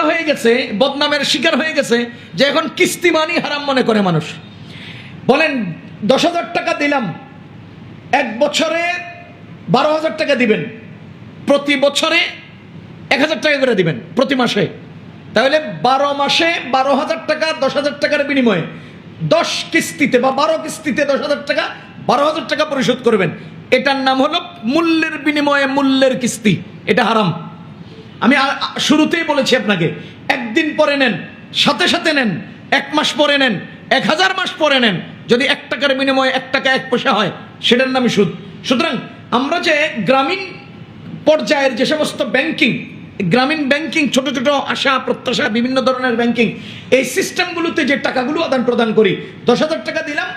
হয়ে গেছে, বদনামের শিকার হয়ে গেছে যে এখন কিস্তি মানি হারাম মনে করে মানুষ। বলেন 10,000 টাকা দিলাম, এক বছরে 12,000 টাকা দিবেন, প্রতি বছরে 1,000 টাকা করে দিবেন প্রতি মাসে, তাহলে 12 মাসে 12,000 টাকা 10,000 টাকার বিনিময়ে 10 কিস্তিতে বা 12 কিস্তিতে 10,000 টাকা 12,000 টাকা পরিশোধ করবেন। এটার নাম হলো মূল্যের বিনিময়ে মূল্যের কিস্তি। এটা হারাম। আমি শুরুতেই বলেছি আপনাকে, একদিন পরে নেন, সাথে সাথে নেন, 1 মাস পরে নেন, 1000 মাস পরে নেন, যদি 1 টাকার বিনিময়ে 1 টাকা 1 পয়সা হয় সেটার নামই সুদ। সুতরাং আমরা যে গ্রামীণ পর্যায়ের যে সমস্ত ব্যাংকিং, গ্রামীণ ব্যাংকিং, ছোট ছোট আশা প্রত্যাশা বিভিন্ন ধরনের ব্যাংকিং, এই সিস্টেমগুলোতে যে টাকাগুলো আদান প্রদান করি, 10,000 টাকা দিলাম,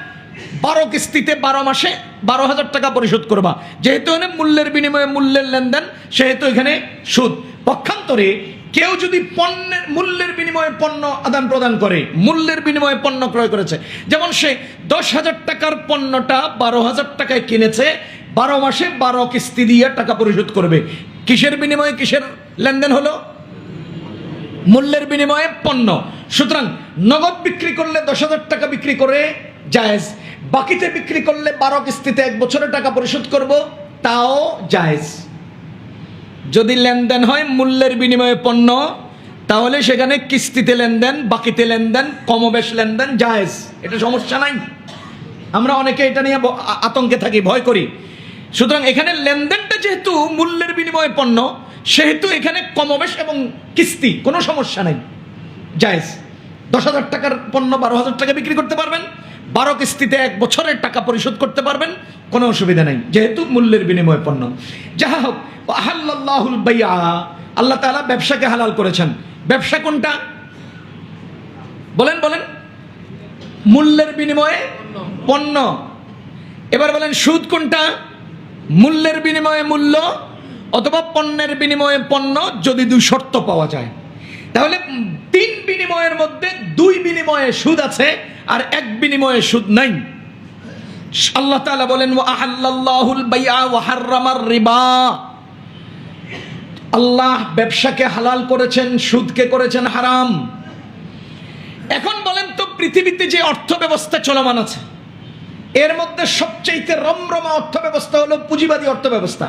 12 কিস্তিতে 12 মাসে 12,000 টাকা পরিশোধ করবা, যেহেতু এখানে মূল্যের বিনিময়ে মূল্যের লেনদেন, সেহেতু এখানে সুদ। পক্ষান্তরে কেউ যদি পণ্যের মূল্যের বিনিময়ে পণ্য আদান প্রদান করে, মূল্যের বিনিময়ে পণ্য ক্রয় করেছে, যেমন সে 10,000 টাকার পণ্যটা 12,000 টাকায় কিনেছে, 12 মাসে 12 কিস্তি দিয়ে টাকা পরিশোধ করবে। কিসের বিনিময়ে কিসের লেনদেন হলো? মূল্যের বিনিময়ে পণ্য। সুতরাং নগদ বিক্রি করলে 10,000 টাকা বিক্রি করে জায়েজ, বাকিতে বিক্রি করলে 12 কিস্তিতে 1 বছরে টাকা পরিশোধ করব, তাও জায়েজ। যদি লেনদেন হয় মূল্যের বিনিময়ে পণ্য, তাহলে সেখানে কিস্তিতে লেনদেন, বাকিতে লেনদেন, কমবেশ লেনদেন জায়েজ, এটা সমস্যা নাই। আমরা অনেকে এটা নিয়ে আতঙ্কে থাকি, ভয় করি। সুতরাং এখানে লেনদেনটা যেহেতু মূল্যের বিনিময়ে পণ্য, সেহেতু এখানে কমবেশ এবং কিস্তি কোনো সমস্যা নাই, জায়েজ। 10,000 টাকার পণ্য 12,000 টাকা বিক্রি করতে পারবেন, 12 কিস্তিতে 1 বছরের টাকা পরিশোধ করতে পারবেন, কোনো অসুবিধা নাই, যেহেতু মূল্যের বিনিময়ে পণ্য। যাহা হোক, আহাল্লাল্লাহুল বাইআ, আল্লাহ তাআলা ব্যবসাকে হালাল করেছেন। ব্যবসা কোনটা? বলেন বলেন। মূল্যের বিনিময়ে পণ্য। এবার বলেন সুদ কোনটা? মূল্যের বিনিময়ে মূল্য অথবা পণ্যের বিনিময়ে পণ্য, যদি 2 শর্ত পাওয়া যায়। তাহলে 3 বিনিময়ের মধ্যে 2 বিনিময়ে সুদ আছে আর 1 বিনিময়ে সুদ নাই। আল্লাহ তাআলা বলেন ওয়া আহাল্লাল্লাহুল বাইআ ওয়া হাররামার রিবা, আল্লাহ ব্যবসাকে হালাল করেছেন, সুদকে করেছেন হারাম। এখন বলেন তো, পৃথিবীতে যে অর্থ ব্যবস্থা চলমান আছে, এর মধ্যে সবচেয়ে রমরমা অর্থ ব্যবস্থা হলো পুঁজিবাদী অর্থ ব্যবস্থা।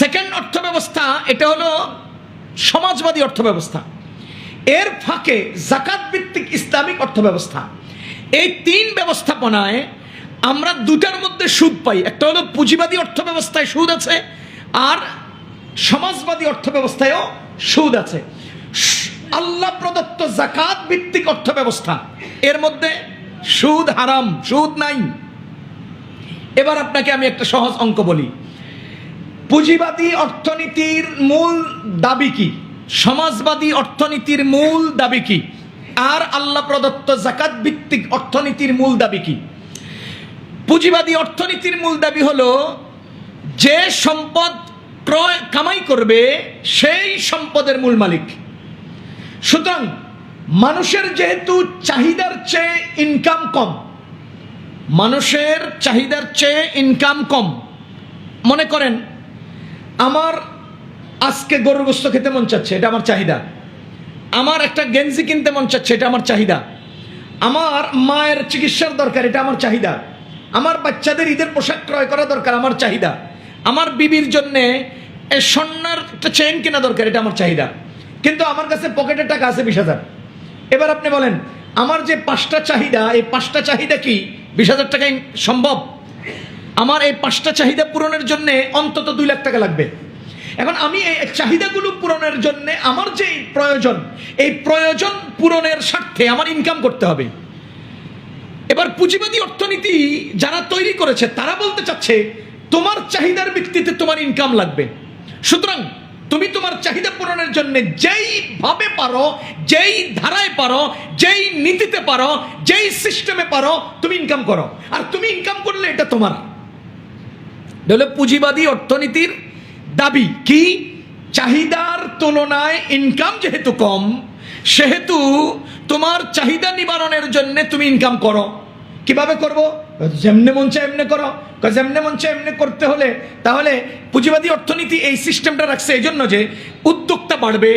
সেকেন্ড অর্থ ব্যবস্থা এটা হলো সমাজবাদী অর্থ ব্যবস্থা। এর ফাঁকে যাকাত ভিত্তিক ইসলামিক অর্থ ব্যবস্থা। এই 3 ব্যবস্থাপনায় আমরা 2টার মধ্যে সুদ পাই। একটা হলো পুঁজিবাদী অর্থ ব্যবস্থায় সুদ আছে, আর সমাজবাদী অর্থ ব্যবস্থায়ও সুদ আছে। আল্লাহ প্রদত্ত যাকাত ভিত্তিক অর্থ ব্যবস্থা, এর মধ্যে সুদ হারাম, সুদ নাই। এবার আপনাকে আমি একটা সহজ অঙ্ক বলি। পুঁজিবাদী অর্থনীতির মূল দাবি কি? সমাজবাদী অর্থনীতির মূল দাবি কি? আর আল্লাহ প্রদত্ত যাকাত ভিত্তিক অর্থনীতির মূল দাবি কি? পুঁজিবাদী অর্থনীতির মূল দাবি হলো, যে সম্পদ ক্রয় কামাই করবে সেই সম্পদের মূল মালিক। সুতরাং মানুষের যেহেতু চাহিদার চেয়ে ইনকাম কম, মানুষের চাহিদার চেয়ে ইনকাম কম, মনে করেন আমার আজকে গরুর গোশত খেতে মন চাচ্ছে, এটা আমার চাহিদা। আমার একটা গেঞ্জি কিনতে মন চাচ্ছে, এটা আমার চাহিদা। আমার মায়ের চিকিৎসার দরকার, এটা আমার চাহিদা। আমার বাচ্চাদের ঈদের পোশাক ক্রয় করা দরকার, আমার চাহিদা। আমার বিবির জন্যে স্বর্ণের একটা চেইন কেনা দরকার, এটা আমার চাহিদা। কিন্তু আমার কাছে পকেটে টাকা আছে 20,000। এবার আপনি বলেন, আমার যে 5টা চাহিদা, এই 5টা চাহিদা কি 20,000 টাকায় সম্ভব? আমার এই 5টা চাহিদা পূরণের জন্য অন্তত 2 লাখ টাকা লাগবে। এখন আমি এই চাহিদাগুলো পূরণের জন্য আমার যে প্রয়োজন, এই প্রয়োজন পূরণের স্বার্থে আমার ইনকাম করতে হবে। এবার পুঁজিবাদী অর্থনীতি যারা তৈরি করেছে, তারা বলতে চাচ্ছে তোমার চাহিদার ভিত্তিতে তোমার ইনকাম লাগবে। সুতরাং তুমি তোমার চাহিদা পূরণের জন্য যেই ভাবে পারো, যেই ধারায় পারো, যেই নীতিতে পারো, যেই সিস্টেমে পারো, তুমি ইনকাম করো। আর তুমি ইনকাম করলে এটা তোমার। তাহলে পুঁজিবাদী অর্থনীতির দাবি কি? চাহিদার তুলনায় ইনকাম যেহেতু কম, সেহেতু তোমার চাহিদা নিবারণের জন্য তুমি ইনকাম করো। কিভাবে করবো? যেমনে মন চায় এমনি করো। যেমনে মন চায় এমনি করতে হলে তাহলে পুঁজিবাদী অর্থনীতি এই সিস্টেমটা রাখছে এই জন্য যে উদ্যোক্তা বাড়বে,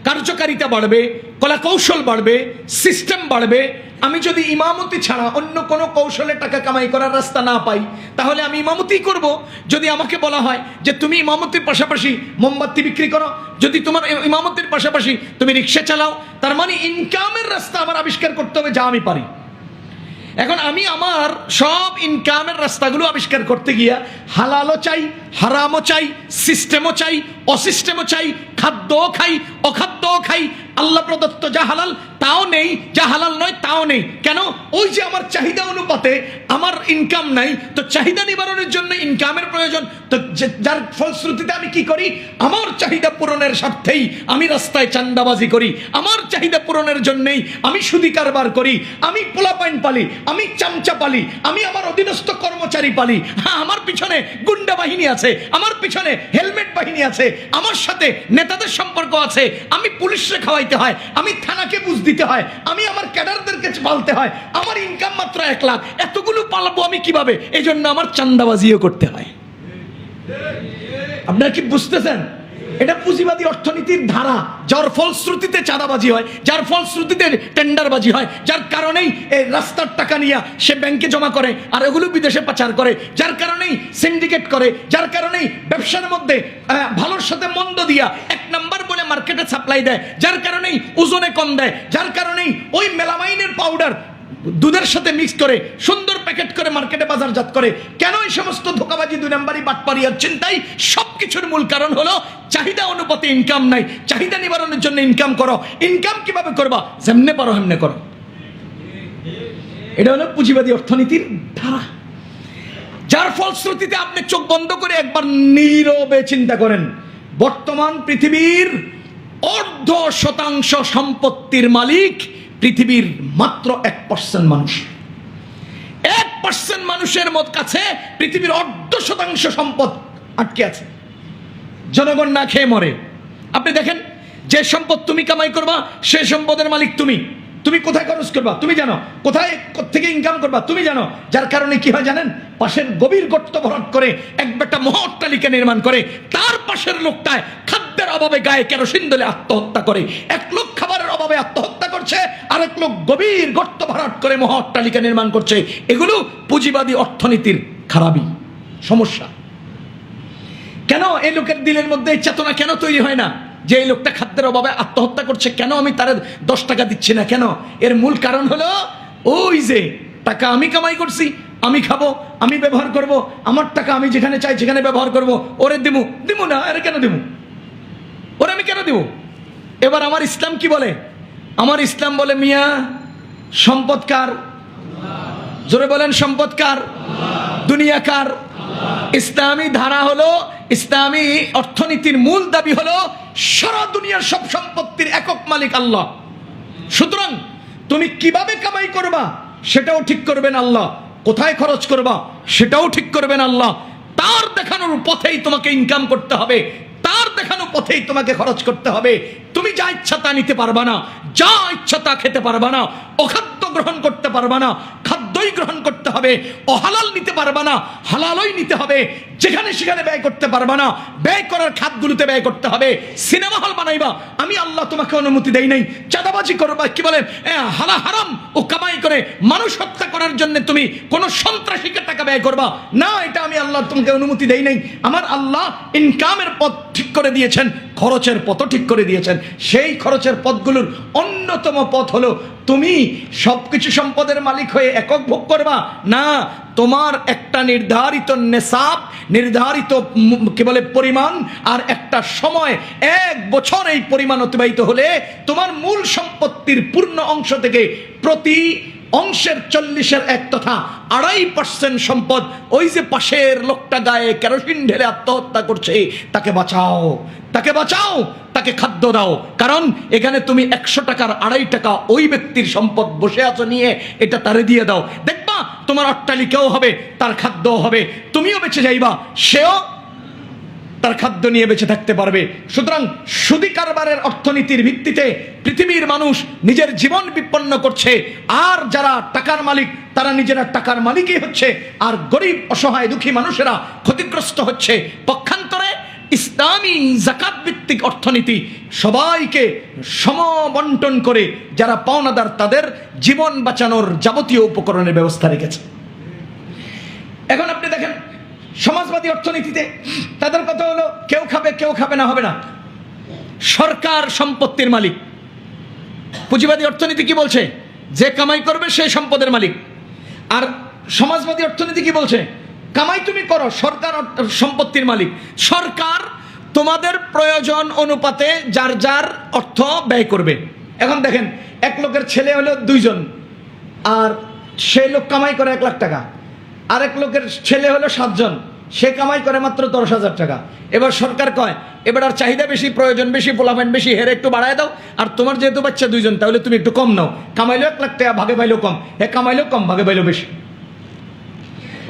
কার্যকারিতা বাড়বে, কলা কৌশল বাড়বে, সিস্টেম বাড়বে। আমি যদি ইমামতি ছাড়া অন্য কোনো কৌশলে টাকা কামাই করার রাস্তা না পাই, তাহলে আমি ইমামতি করব। যদি আমাকে বলা হয় যে তুমি ইমামতির পাশাপাশি মোমবাতি বিক্রি করো, যদি তোমার ইমামতির পাশাপাশি তুমি রিক্সা চালাও, তার মানে ইনকামের রাস্তা আমার আবিষ্কার করতে হবে, যা আমি পারি। এখন আমি আমার সব ইনকামের রাস্তাগুলো আবিষ্কার করতে গিয়া হালালও চাই, হারামও চাই, সিস্টেমও চাই, অসিস্টেমও চাই, খাদ্যও খাই, অখাদ্যও খাই, আল্লাহ প্রদত্ত যা হালাল তাও নেই, যা হালাল নয় তাও নেই। কেন? ওই যে আমার চাহিদা অনুপাতে আমার ইনকাম নাই, তো চাহিদা নিবারণের জন্য ইনকামের প্রয়োজন। তো যার ফলশ্রুতিতে আমি কি করি? আমার চাহিদা পূরণের স্বার্থেই আমি রাস্তায় চান্দাবাজি করি, আমার চাহিদা পূরণের জন্যই আমি সুদি কারবার করি, আমি পোলাপাইন পালি, আমি চামচা পালি, আমি আমার অধীনস্থ কর্মচারী পালি। হ্যাঁ, আমার পিছনে গুন্ডা বাহিনী আছে, আমার পিছনে হেলমেট বাহিনী আছে, আমার সাথে নেতাদের সম্পর্ক আছে, আমি পুলিশে খাওয়াইতে হয়, আমি থানাকে বুঝ দিতে হয়, আমি আমার ক্যাডারদেরকে পালতে হয়, আমার ইনকাম মাত্র 1 লাখ, এতগুলো পালাবো আমি কিভাবে? এই জন্য আমার চান্দাবাজিও করতে হয়। আপনারা কি বুঝতেছেন? এটা পুঁজিবাদী অর্থনীতির ধারা, যার ফলশ্রুতিতে চাঁদাবাজি হয়, যার ফলশ্রুতিতে টেন্ডারবাজি হয়, যার কারণেই এই রাস্তার টাকা নিয়ে সে ব্যাংকে জমা করে আর এগুলো বিদেশে পাচার করে, যার কারণেই সিন্ডিকেট করে, যার কারণেই ব্যবসার মধ্যে ভালোর সাথে মন্দ দিয়া 1 নাম্বার বলে মার্কেটে সাপ্লাই দেয়, যার কারণেই ওজনে কম দেয়, যার কারণেই ওই মেলামাইনের পাউডার দুধের সাথে মিক্স করে সুন্দর প্যাকেট করে মার্কেটে বাজারজাত করে। কেন এই সমস্ত ধোঁকাবাজি, 2 নাম্বারি, বাটপারি আর চিন্তাই? সবকিছুর মূল কারণ হলো চাহিদা অনুপাতে ইনকাম নাই। চাহিদা নিবারণের জন্য ইনকাম করো। ইনকাম কিভাবে করবা? যেমনে পারো হেমনে করো। এটা হলো পুঁজিবাদী অর্থনীতির ধারা, যার ফলশ্রুতিতে আপনি চোখ বন্ধ করে একবার নীরবে চিন্তা করেন, বর্তমান পৃথিবীর 0.5% সম্পত্তির মালিক পৃথিবীর মাত্র 1% মানুষ। 1% মানুষের কাছে পৃথিবীর 0.5% সম্পদ আটকে আছে। জনগণ না খেয়ে মরে। আপনি দেখেন, যে সম্পদ তুমি কামাই করবা সে সম্পদের মালিক তুমি। তুমি কোথায় খরচ করবা তুমি জানো, কোথায় থেকে ইনকাম করবা তুমি জানো। যার কারণে কি হয় জানেন? পাশের গভীর গর্ত ভরাট করে এক বেটা মহাট্টালিকা নির্মাণ করে, তার পাশের লোকটায় খাদ্যের অভাবে গায়ে কেরোসিন দিলে আত্মহত্যা করে। 1 লোক খাবারের অভাবে আত্মহত্যা করছে, আরেক লোক গভীর গর্ত ভরাট করে মহাট্টালিকা নির্মাণ করছে। এগুলো পুঁজিবাদী অর্থনীতির খারাপই সমস্যা। কেন এই লোকের দিলের মধ্যে চেতনা কেন তৈরি হয় না যে এই লোকটা খাদ্যের অভাবে আত্মহত্যা করছে, কেন আমি তার 10 টাকা দিচ্ছি না? কেন? এর মূল কারণ হলো ওই যে টাকা আমি কামাই করছি, আমি খাবো, আমি ব্যবহার করব, আমার টাকা আমি যেখানে চাই সেখানে ব্যবহার করব। ওরে দিমু না, আরে কেন দিমু? ওরে আমি কেন দিব? এবার আমার ইসলাম কি বলে? আমার ইসলাম বলে, মিয়া সম্পদ কার? জোরে বলেন, সম্পদ কার? দুনিয়া কার? ইসলামী ধারা হলো, ইসলামী অর্থনীতির মূল দাবি হলো সারা দুনিয়ার সব সম্পত্তির একক মালিক আল্লাহ। সুতরাং তুমি কিভাবে কামাই করবা সেটাও ঠিক করবেন আল্লাহ, কোথায় খরচ করবা সেটাও ঠিক করবেন আল্লাহ। তার দেখানোর পথেই তোমাকে ইনকাম করতে হবে, তার দেখানো পথেই তোমাকে খরচ করতে হবে। তুমি যা ইচ্ছা তা নিতে পারবা না, যা ইচ্ছা তা খেতে পারবা না, অখাদ্য গ্রহণ করতে পারবা না, খাদ্যই গ্রহণ করতে হবে। অহালাল নিতে পারবা না, হালালই নিতে হবে। যেখানে সেখানে ব্যয় করতে পারবা না, ব্যয় করার খাতগুলোতে ব্যয় করতে হবে। সিনেমা হল বানাইবা, আমি আল্লাহ তোমাকে অনুমতি দেই নাই। চাঁদাবাজি করবা, কি বলেন, হারাম ও কামাই করে মানুষ হত্যা করার জন্য তুমি কোন সন্ত্রাসীকে টাকা ব্যয় করবা না, এটা আমি আল্লাহ তোমাকে অনুমতি দেই নাই। আমার আল্লাহ ইনকামের পথ ঠিক করে দিয়েছেন, খরচের পথও ঠিক করে দিয়েছেন। সেই খরচের পথগুলোর অন্যতম পথ হলো তুমি সবকিছু সম্পদের মালিক হয়ে একক ভোগ করবা না। তোমার একটা নির্ধারিত নেশাব, নির্ধারিত কি বলে পরিমাণ, আর একটা সময়, 1 বছর এই পরিমাণ অতিবাহিত হলে তোমার মূল সম্পত্তির পূর্ণ অংশ থেকে প্রতি অংশের 40-1 তথা 2.5% সম্পদ ওই যে পাশের লোকটা গায়ে কেরোসিন ঢেলে আত্মহত্যা করছে তাকে বাঁচাও, তাকে বাঁচাও, তাকে খাদ্য দাও। কারণ এখানে তুমি 100 টাকার 2.5 টাকা ওই ব্যক্তির সম্পদ বসে আছো নিয়ে এটা তারে দিয়ে দাও, দেখবা তোমার অট্টালিকাও হবে, তার খাদ্যও হবে, তুমিও বেঁচে যাইবা, সেও তার খাদ্য নিয়ে বেঁচে থাকতে পারবে। সুতরাং সুদি কারবারের অর্থনীতির ভিত্তিতে পৃথিবীর মানুষ নিজের জীবন বিপন্ন করছে, আর যারা টাকার মালিক তারা নিজেরা টাকার মালিকই হচ্ছে, আর গরিব অসহায় দুঃখী মানুষেরা ক্ষতিগ্রস্ত হচ্ছে। পক্ষান্তরে ইসলামী যাকাত ভিত্তিক অর্থনীতি সবাইকে সমবন্টন করে যারা পাওনাদার তাদের জীবন বাঁচানোর যাবতীয় উপকরণের ব্যবস্থা রেখেছে। এখন আপনি দেখেন সমাজবাদী অর্থনীতিতে তাদের কথা হলো কেউ খাবে কেউ খাবে না, হবে না, সরকার সম্পত্তির মালিক। পুঁজিবাদী অর্থনীতি কি বলছে? যে কামাই করবে সে সম্পদের মালিক। আর সমাজবাদী অর্থনীতি কি বলছে? কামাই তুমি করো, সরকার সম্পত্তির মালিক। সরকার তোমাদের প্রয়োজন অনুপাতে যার যার অর্থ ব্যয় করবে। এখন দেখেন এক লোকের ছেলে হলো 2 জন, আর সে লোক কামাই করে 1 লাখ টাকা। আরেক লোকের ছেলে হলো 7 জন, সে কামাই করে মাত্র 10,000 টাকা। এবার সরকার কয় এবার আর চাহিদা বেশি, প্রয়োজন বেশি, পোলাপান বেশি, হেরে একটু বাড়ায় দাও। আর তোমার যেহেতু বাচ্চা 2 জন, তাহলে তুমি একটু কম নাও। কামাইলেও 1 লাখ টাকা, ভাগে পাইলেও কম, হে কামাইলেও কম, ভাগে পাইলেও বেশি।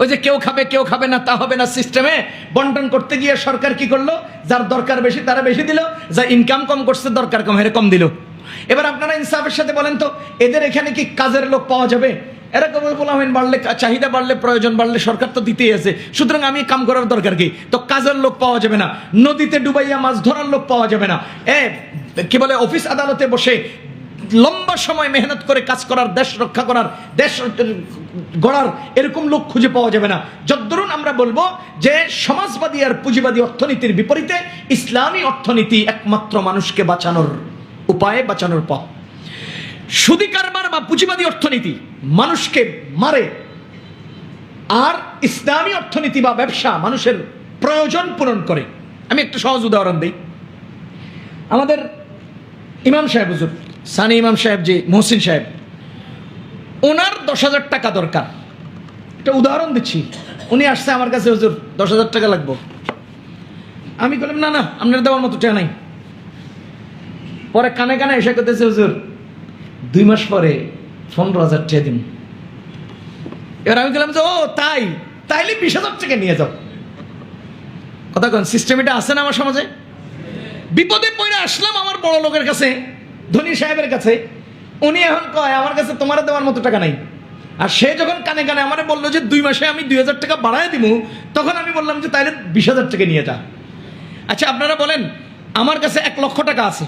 ওই যে কেউ খাবে কেউ খাবে না তা হবে না সিস্টেমে বন্টন করতে গিয়ে সরকার কি করলো? যার দরকার বেশি তারা বেশি দিল, যা ইনকাম কম করছে দরকার কম, হেরে কম দিল। এবার আপনারা ইনসাফের সাথে বলেন তো, এদের এখানে কি কাজের লোক পাওয়া যাবে? এরা কেবল পোলাপান বাড়লে, চাহিদা বাড়লে, প্রয়োজন বাড়লে সরকার তো দিতেই আছে, সুতরাং আমি কাম করার দরকার কি? তো কাজের লোক পাওয়া যাবে না, নদীতে ডুবাইয়া মাছ ধরার লোক পাওয়া যাবে না, কি বলে অফিস আদালতে বসে লম্বা সময় মেহনত করে কাজ করার, দেশ রক্ষা করার, দেশ গড়ার এরকম লোক খুঁজে পাওয়া যাবে না। যদ্দরুন আমরা বলবো যে সমাজবাদী আর পুঁজিবাদী অর্থনীতির বিপরীতে ইসলামী অর্থনীতি একমাত্র মানুষকে বাঁচানোর উপায়ে, বাঁচানোর পথ। সুদী কারবার বা পুঁজিবাদী অর্থনীতি মানুষকে মারে, আর ইসলামী অর্থনীতি বা ব্যবসা মানুষের প্রয়োজন পূরণ করে। আমি একটা সহজ উদাহরণ দিই। আমাদের ইমাম সাহেব হুজুর সানি ইমাম সাহেব, যে মহসিন সাহেব, ওনার 10,000 টাকা দরকার। একটা উদাহরণ দিচ্ছি। উনি আসছে আমার কাছে, হুজুর 10,000 টাকা লাগবো। আমি বললাম না না, আপনার দেওয়ার মতো টাকা নাই। পরে কানে কানে এসে করতেছে, হুজুর 2 মাস পরে 15,000 টাকা দিন। এবার আমি বললাম যে ও তাই, তাইলে 20,000 টাকা নিয়ে যাও। কথা কোন সিস্টেম এটা আছে না আমার সমাজে? বিপদে পড়ে আসলাম আমার বড় লোকের কাছে, ধনী সাহেবের কাছে। উনি এখন কয় আমার কাছে তোমার দেওয়ার মতো টাকা নাই। আর সে যখন কানে কানে আমারে বললো যে 2 মাসে আমি 2,000 টাকা বাড়ায় দিব, তখন আমি বললাম যে তাইলে 20,000 টাকা নিয়ে যা। আচ্ছা আপনারা বলেন, আমার কাছে 1 লক্ষ টাকা আছে,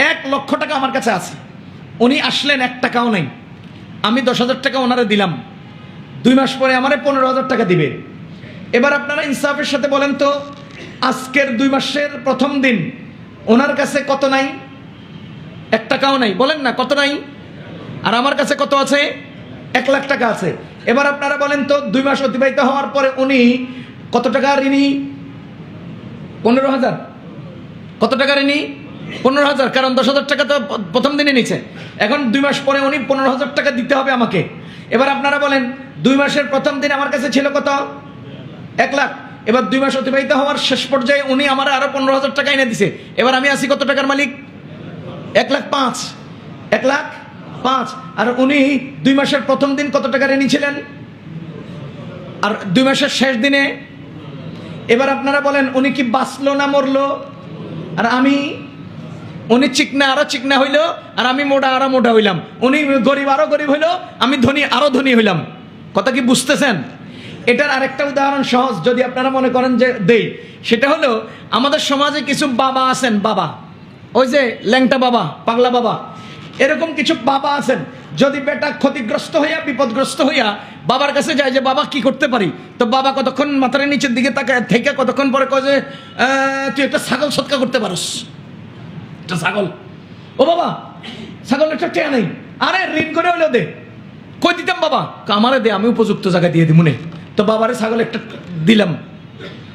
1 লক্ষ টাকা আমার কাছে আছে। উনি আসলেন, 1 টাকাও নাই। আমি 10,000 টাকা ওনারে দিলাম। 2 মাস পরে আমারে 15,000 টাকা দিবে। এবার আপনারা ইনসাফের সাথে বলেন তো, আজকের 2 মাসের প্রথম দিন ওনার কাছে কত নাই? 1 টাকাও নাই। বলেন না কত নাই? আর আমার কাছে কত আছে? 1 লাখ টাকা আছে। এবার আপনারা বলেন তো, 2 মাস অতিবাহিত হওয়ার পরে উনি কত টাকা ঋণী? 15,000। কত টাকা ঋণী? 15,000। কারণ 10,000 টাকা তো প্রথম দিনে নিচ্ছে। এখন 2 মাস পরে উনি 15,000 টাকা দিতে হবে আমাকে। এবার আপনারা বলেন, 2 মাসের প্রথম দিন আমার কাছে ছিল কত? 1 লাখ। এবার 2 মাস অতিবাহিত হওয়ার শেষ পর্যায়ে উনি আমার আরো 15,000 টাকা এনে দিছে। এবার আমি আছি কত টাকার মালিক? 1,05,000। 1,05,000। আর উনি 2 মাসের প্রথম দিন কত টাকা ঋণী ছিলেন? আর 2 মাসের শেষ দিনে, এবার আপনারা বলেন উনি কি বাঁচলো না মরলো? আর আমি, উনি চিকনা আরো চিকনা হইল, আর আমি মোটা আরো মোটা হইলাম। উনি গরিব আরো গরিব হইল, আমি ধনী আরো ধনী হইলাম। কথা কি বুঝতেছেন? এটার আরেকটা উদাহরণ সহজ, যদি আপনারা মনে করেন যে দেই, সেটা হলো আমাদের সমাজে কিছু বাবা আছেন, বাবা, ওই যে ল্যাংটা বাবা, পাগলা বাবা, এরকম কিছু বাবা আছেন। যদি বেটা ক্ষতিগ্রস্ত হইয়া, বিপদগ্রস্ত হইয়া বাবার কাছে যায় যে বাবা কি করতে পারি, তো বাবা কতক্ষণ মাথার নিচের দিকে তাকে থেকে কতক্ষণ পরে কয় যে তুই একটা ছাগল সৎকা করতে পারস, একটা ছাগল। ও বাবা, ছাগল একটা টেয়া নেই, আরে ঋণ করে হলেও দে। কই দিতাম বাবা? আমারে দে, আমি উপযুক্ত জায়গায় দিয়ে দিই মনে। তো বাবারে ছাগল একটা দিলাম।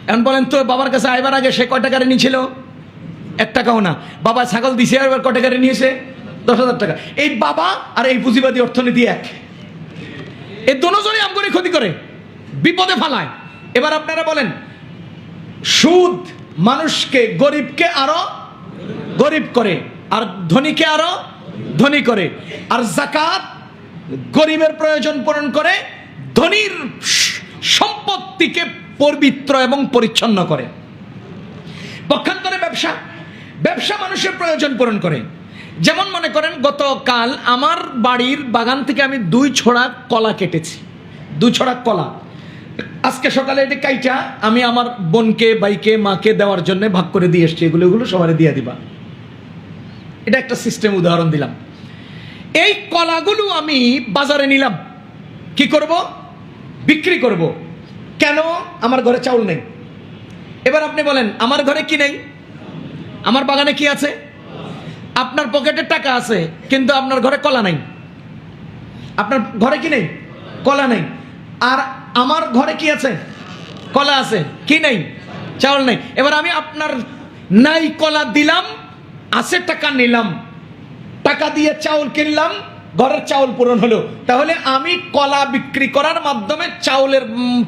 এখন বলেন তো, বাবার কাছে আইবার আগে সে কয় টাকা ঋণী ছিল? 1 টাকাও না। বাবা ছাগল দিছে, এবার কয় টাকা ঋণী হয়েছে? 10,000 টাকা। এই বাবা আর এই পুঁজিবাদী অর্থনীতি এক। এই দুজনই আমগরি ক্ষতি করে, বিপদে ফালায়। এবার আপনারা বলেন, সুদ মানুষকে, গরিবকে আরো গরিব করে, আর ধনীকে আরো ধনী করে। আর যাকাত গরিবের প্রয়োজন পূরণ করে, ধনীর সম্পত্তিকে পবিত্র এবং পরিচ্ছন্ন করে। পক্ষান্তরে ব্যবসা, ব্যবসা মানুষের প্রয়োজন পূরণ করে। যেমন মনে করেন, গতকাল আমার বাড়ির বাগান থেকে আমি 2 ছড়া কলা কেটেছি, 2 ছড়া কলা। আজকে সকালে এটা কাইটা আমি আমার বোনকে, ভাইকে, মাকে দেওয়ার জন্য ভাগ করে দিয়ে এসছি, এগুলো সবাই দিয়ে দিবা। এটা একটা সিস্টেম উদাহরণ দিলাম। এই কলাগুলো আমি বাজারে নিলাম, কি করব? বিক্রি করব। কেন? আমার ঘরে চাউল নেই। এবার আপনি বলেন, আমার ঘরে কি নেই? আমার বাগানে কি আছে? আপনার পকেটে টাকা আছে, কিন্তু আপনার ঘরে কলা নাই। আপনার ঘরে কি নেই? কলা নেই। আর আমার ঘরে কি আছে? কলা আছে। কি নেই? চাউল নেই। এবার আমি আপনার নাই কলা দিলাম, আছে টাকা নিলাম, টাকা দিয়ে চাউল কিনলাম, ঘরের চাউল পূরণ হলো। তাহলে আমি কলা বিক্রি করার মাধ্যমে চাউলের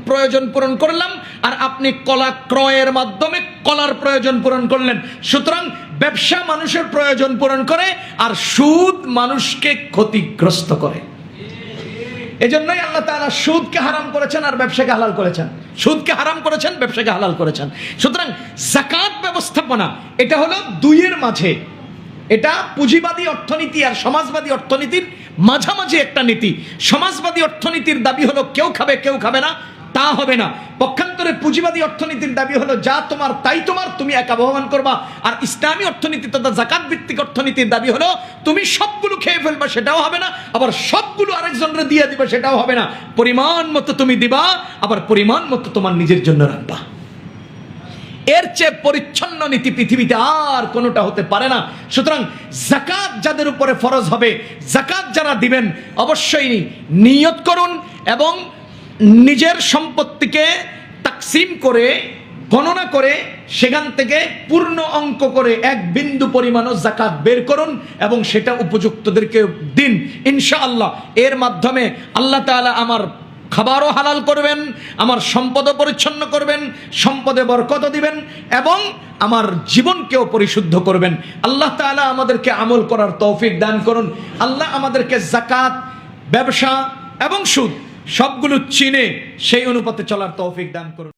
প্রয়োজন পূরণ করলাম, আর আপনি কলা ক্রয়ের মাধ্যমে কলার প্রয়োজন পূরণ করলেন। সুতরাং ব্যবসা মানুষের প্রয়োজন পূরণ করে, আর সুদ মানুষকে ক্ষতিগ্রস্ত করে। এজন্যই আল্লাহ তাআলা সুদকে হারাম করেছেন আর ব্যবসাকে হালাল করেছেন। সুদকে হারাম করেছেন, ব্যবসাকে হালাল করেছেন। সুতরাং যাকাত ব্যবস্থাপনা এটা হলো দুইয়ের মাঝে, এটা পুঁজিবাদী অর্থনীতি আর সমাজবাদী অর্থনীতির মাঝামাঝি একটা নীতি। সমাজবাদী অর্থনীতির দাবি হলো কেউ খাবে কেউ খাবে না, তা হবে না। পক্ষান্তরে পুঁজিবাদী অর্থনীতির দাবি হলো যা তোমার তাই তোমার, তুমি একা বহমান করবা। আর ইসলামী অর্থনীতি তথা যাকাত ভিত্তিক অর্থনীতির দাবি হলো তুমি সবগুলো খেয়ে ফেলবা, সেটাও হবে না, আবার সবগুলো আরেকজনরে দিয়ে দিবা, সেটাও হবে না। পরিমাণ মতো তুমি দিবা, আবার পরিমাণ মতো তোমার নিজের জন্য রাখবা। এর চেয়ে পরিচ্ছন্ন নীতি পৃথিবীতে আর কোনোটা হতে পারে না। সুতরাং যাকাত যাদের উপরে ফরজ হবে, যাকাত যারা দিবেন, অবশ্যই নিয়ত করুন এবং নিজের সম্পত্তিকে তাকসিম করে গণনা করে সেখান থেকে পূর্ণ অঙ্ক করে এক বিন্দু পরিমাণও যাকাত বের করুন এবং সেটা উপযুক্তদেরকে দিন। ইনশাআল্লাহ এর মাধ্যমে আল্লাহ তাআলা আমার খাবারও হালাল করবেন, আমার সম্পদও পরিচ্ছন্ন করবেন, সম্পদে বরকত দিবেন এবং আমার জীবনকেও পরিশুদ্ধ করবেন। আল্লাহ তাআলা আমাদেরকে আমল করার তৌফিক দান করুন। আল্লাহ আমাদেরকে যাকাত, ব্যবসা এবং সুদ সবগুলো চিনে সেই অনুপাতে চলার তৌফিক দান করুন।